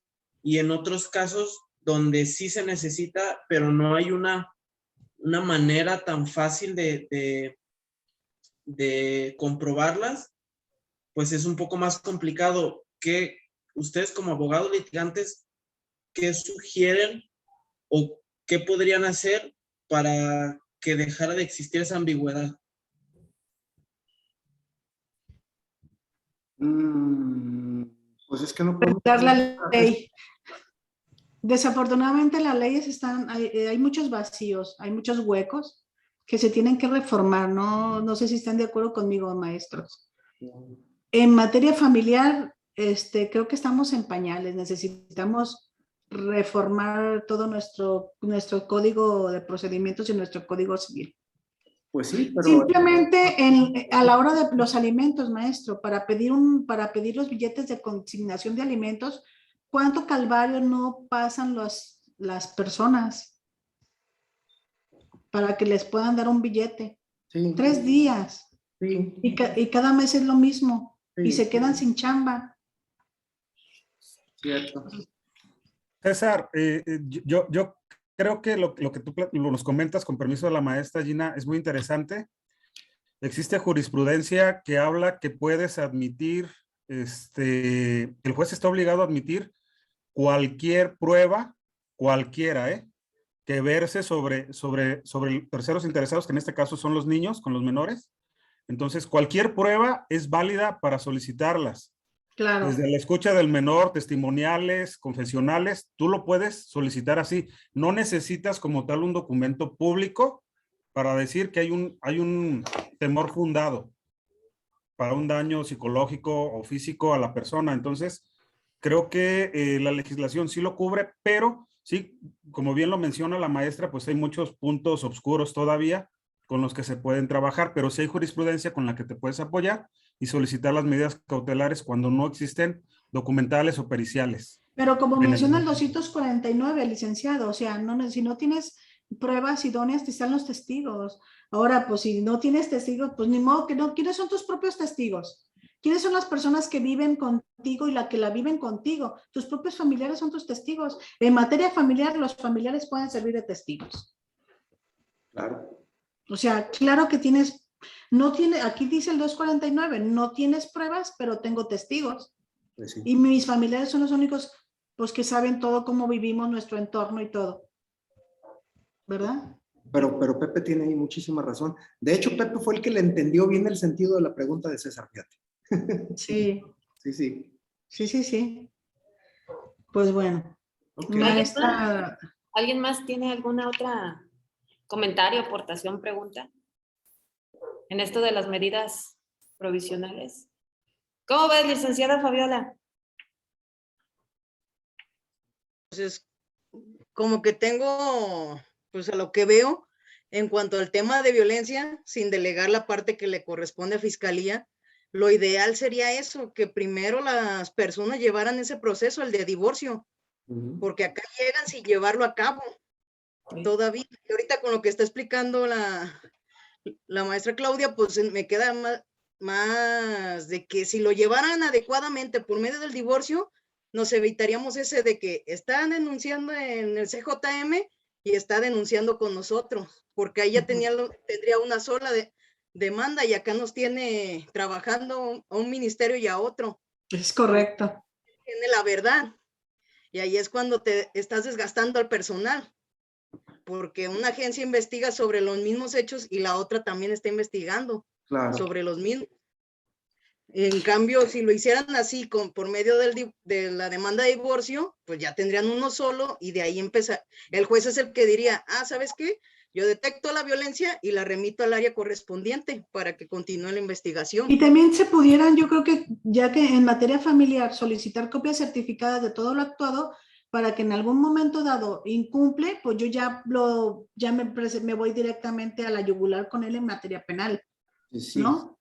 y en otros casos donde sí se necesita, pero no hay una manera tan fácil de comprobarlas, pues es un poco más complicado. Que ustedes como abogados litigantes, ¿qué sugieren o qué podrían hacer para que dejara de existir esa ambigüedad?
Pues es que no podemos...
Dar la ley. Desafortunadamente las leyes hay muchos vacíos, hay muchos huecos que se tienen que reformar, ¿no? No sé si están de acuerdo conmigo, maestros. En materia familiar, creo que estamos en pañales, necesitamos reformar todo nuestro código de procedimientos y nuestro código civil.
Pues sí, pero...
Simplemente a la hora de los alimentos, maestro, para pedir los billetes de consignación de alimentos, ¿cuánto calvario no pasan las personas para que les puedan dar un billete?
Sí.
3 días.
Sí.
Y cada mes es lo mismo.
Sí.
Y se quedan sin chamba.
Cierto.
César, yo creo que lo que tú nos comentas, con permiso de la maestra Gina, es muy interesante. Existe jurisprudencia que habla que puedes admitir, el juez está obligado a admitir cualquier prueba, cualquiera, que verse sobre terceros interesados, que en este caso son los niños con los menores. Entonces, cualquier prueba es válida para solicitarlas.
Claro.
Desde la escucha del menor, testimoniales, confesionales, tú lo puedes solicitar así. No necesitas como tal un documento público para decir que hay un temor fundado para un daño psicológico o físico a la persona. Entonces, creo que la legislación sí lo cubre, pero sí, como bien lo menciona la maestra, pues hay muchos puntos oscuros todavía con los que se pueden trabajar, pero sí hay jurisprudencia con la que te puedes apoyar y solicitar las medidas cautelares cuando no existen documentales o periciales.
Pero como menciona el 249, licenciado, o sea, si no tienes pruebas idóneas, te están los testigos. Ahora, pues si no tienes testigos, pues ni modo que no. ¿Quiénes son tus propios testigos? ¿Quiénes son las personas que viven contigo y la que la viven contigo? Tus propios familiares son tus testigos. En materia familiar, los familiares pueden servir de testigos.
Claro.
O sea, claro que aquí dice el 249, no tienes pruebas, pero tengo testigos.
Pues sí.
Y mis familiares son los únicos, pues, que saben todo, cómo vivimos, nuestro entorno y todo. ¿Verdad?
Pero Pepe tiene ahí muchísima razón. De hecho, Pepe fue el que le entendió bien el sentido de la pregunta de César, fíjate.
Sí.
Sí.
Pues bueno.
Okay.
¿Alguien más tiene alguna otra comentario, aportación, pregunta en esto de las medidas provisionales? ¿Cómo ves, licenciada Fabiola?
Entonces, como que tengo, pues a lo que veo, en cuanto al tema de violencia, sin delegar la parte que le corresponde a Fiscalía, lo ideal sería eso, que primero las personas llevaran ese proceso, el de divorcio, porque acá llegan sin llevarlo a cabo. Todavía, y ahorita con lo que está explicando la maestra Claudia, pues me queda más de que si lo llevaran adecuadamente por medio del divorcio, nos evitaríamos ese de que están denunciando en el CJM y está denunciando con nosotros, porque ahí ya tendría una sola demanda y acá nos tiene trabajando a un ministerio y a otro.
Es correcto.
Tiene la verdad. Y ahí es cuando te estás desgastando al personal, porque una agencia investiga sobre los mismos hechos y la otra también está investigando sobre los mismos. En cambio, si lo hicieran así por medio de la demanda de divorcio, pues ya tendrían uno solo y de ahí empezar. El juez es el que diría, ¿sabes qué? Yo detecto la violencia y la remito al área correspondiente para que continúe la investigación.
Y también se pudieran, yo creo que ya que en materia familiar, solicitar copias certificadas de todo lo actuado para que en algún momento dado incumple, pues yo me voy directamente a la yugular con él en materia penal,
Sí.
¿no?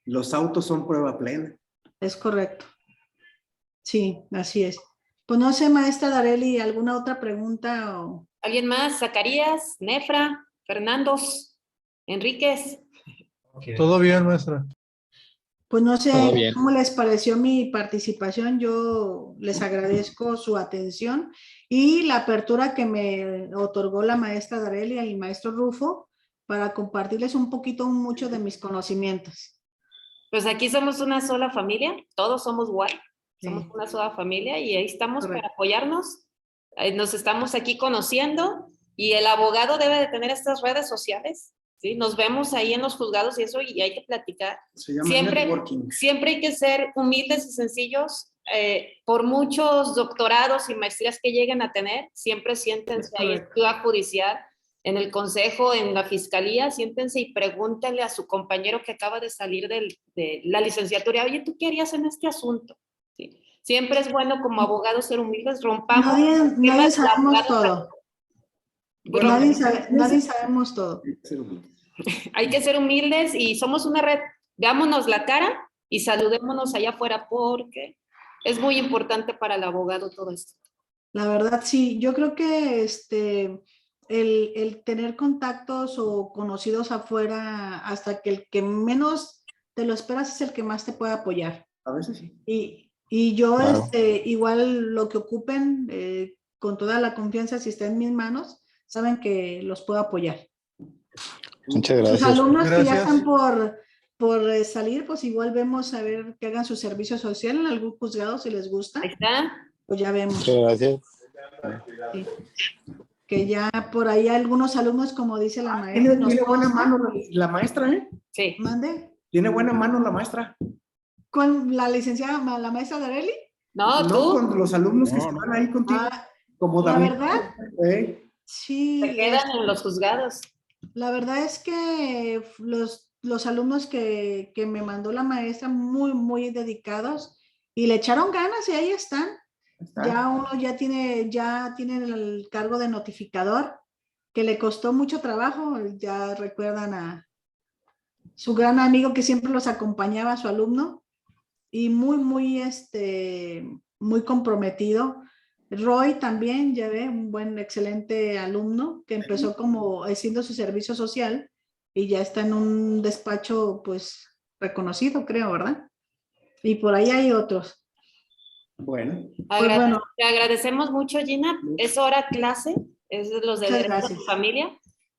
Los autos son prueba plena.
Es correcto. Sí, así es. Pues no sé, maestra Darely, ¿alguna otra pregunta?
¿Alguien más? Zacarías, Nefra, Fernandos, Enríquez.
Todo bien, maestra.
Pues no sé
Todo bien.
cómo les pareció mi participación. Yo les agradezco su atención y la apertura que me otorgó la maestra Darely y el maestro Rufo para compartirles un poquito, mucho de mis conocimientos.
Pues aquí somos una sola familia, todos somos igual, somos
Sí.
una sola familia y ahí estamos
Correcto.
para apoyarnos. Nos estamos aquí conociendo y el abogado debe de tener estas redes sociales, ¿sí? Nos vemos ahí en los juzgados y eso y hay que platicar.
Se llama networking.
Siempre hay que ser humildes y sencillos. Por muchos doctorados y maestrías que lleguen a tener, siempre siéntense ahí en Ciudad Judicial, en el consejo, en la fiscalía, siéntense y pregúntenle a su compañero que acaba de salir de la licenciatura, oye, ¿tú qué harías en este asunto? ¿Sí? Siempre es bueno como abogados ser humildes, rompamos.
Nadie sabemos todo.
Bueno,
Nadie sabemos todo.
hay que ser humildes y somos una red. Veámonos la cara y saludémonos allá afuera porque es muy importante para el abogado todo esto.
La verdad, sí. Yo creo que el tener contactos o conocidos afuera, hasta que el que menos te lo esperas es el que más te puede apoyar.
A veces sí.
Y yo,
Claro.
igual lo que ocupen, con toda la confianza, si está en mis manos, saben que los puedo apoyar.
Muchas
Sus
gracias.
alumnos que ya
Gracias.
están por salir, pues igual vemos a ver que hagan su servicio social en algún juzgado si les gusta.
Ahí está.
Pues ya vemos.
Muchas gracias.
Sí. Que ya por ahí algunos alumnos, como dice la maestra,
Tiene
nos
buena
consta.
mano la maestra, ¿eh?
Sí.
Mande.
Tiene buena mano la maestra.
¿Con la licenciada, la maestra Darely?
No,
No,
tú
con los alumnos que
No,
están ahí contigo.
Ah,
Como
la
David.
verdad, sí.
te quedan en los juzgados.
La verdad es que los alumnos que me mandó la maestra, muy dedicados y le echaron ganas y ahí están. Ya uno ya tiene el cargo de notificador, que le costó mucho trabajo. Ya recuerdan a su gran amigo que siempre los acompañaba, su alumno, y muy comprometido. Roy también, ya ve, un excelente alumno que empezó como haciendo su servicio social y ya está en un despacho pues reconocido, creo, ¿verdad? Y por ahí hay otros.
Bueno.
Pues bueno.
Te agradecemos mucho, Gina. Es hora clase, es de los de
Muchas
derechos de
gracias.
familia.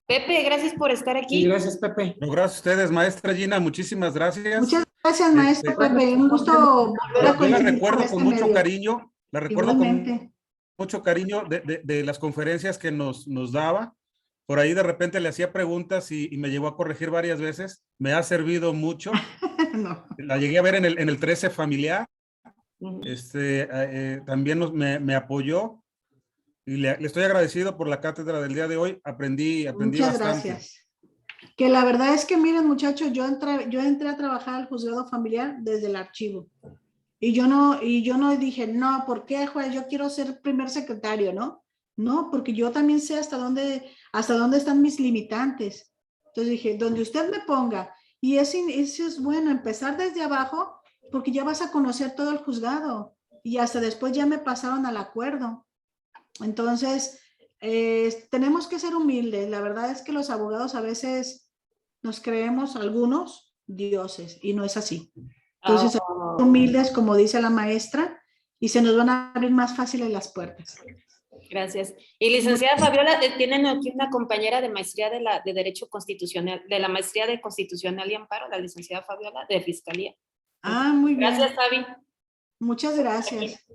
Pepe, gracias por estar aquí.
Sí, gracias, Pepe.
No, gracias a ustedes, maestra Gina, muchísimas gracias.
Muchas gracias, maestro Pepe. Un gusto volver a
Yo la
coincidir
recuerdo
por
con
este
mucho
medio.
cariño, la recuerdo
Igualmente.
con mucho cariño de las conferencias que nos daba. Por ahí de repente le hacía preguntas y me llegó a corregir varias veces. Me ha servido mucho.
No.
La llegué a ver en el 13 familiar.
Ujú.
También me apoyó y le estoy agradecido por la cátedra del día de hoy. Aprendí
Muchas
bastante.
gracias. Que la verdad es que, miren, muchachos, yo entré a trabajar al juzgado familiar desde el archivo. Y yo no dije, no, ¿por qué, juez? Yo quiero ser primer secretario, ¿no? No, porque yo también sé hasta dónde están mis limitantes. Entonces dije, donde usted me ponga, y eso es bueno, empezar desde abajo, porque ya vas a conocer todo el juzgado. Y hasta después ya me pasaron al acuerdo. Entonces, tenemos que ser humildes. La verdad es que los abogados a veces nos creemos, algunos, dioses, y no es así. Entonces, humildes, como dice la maestra, y se nos van a abrir más fáciles las puertas.
Gracias. Y licenciada Fabiola, tienen aquí una compañera de maestría de Derecho Constitucional, de la maestría de Constitucional y Amparo, la licenciada Fabiola, de Fiscalía.
Ah, muy bien.
Gracias, Fabi.
Muchas gracias.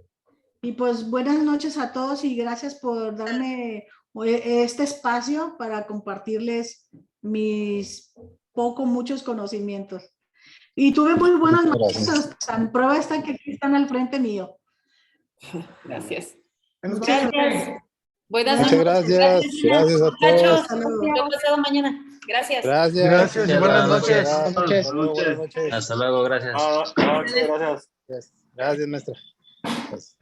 Y pues buenas noches a todos y gracias por darme este espacio para compartirles muchos conocimientos. Y tuve muy buenas
Gracias.
maestros. Tan prueba está que aquí están al frente mío.
Gracias.
Bueno,
Gracias. Buenas
Muchas
noches.
gracias.
Nina.
Gracias a
Muchachos,
todos.
yo pasado mañana. Gracias.
Gracias. Gracias y buenas noches.
Buenas noches.
Hasta luego, buenas noches.
Hasta luego, gracias.
Muchas gracias.
Gracias, maestra. Gracias.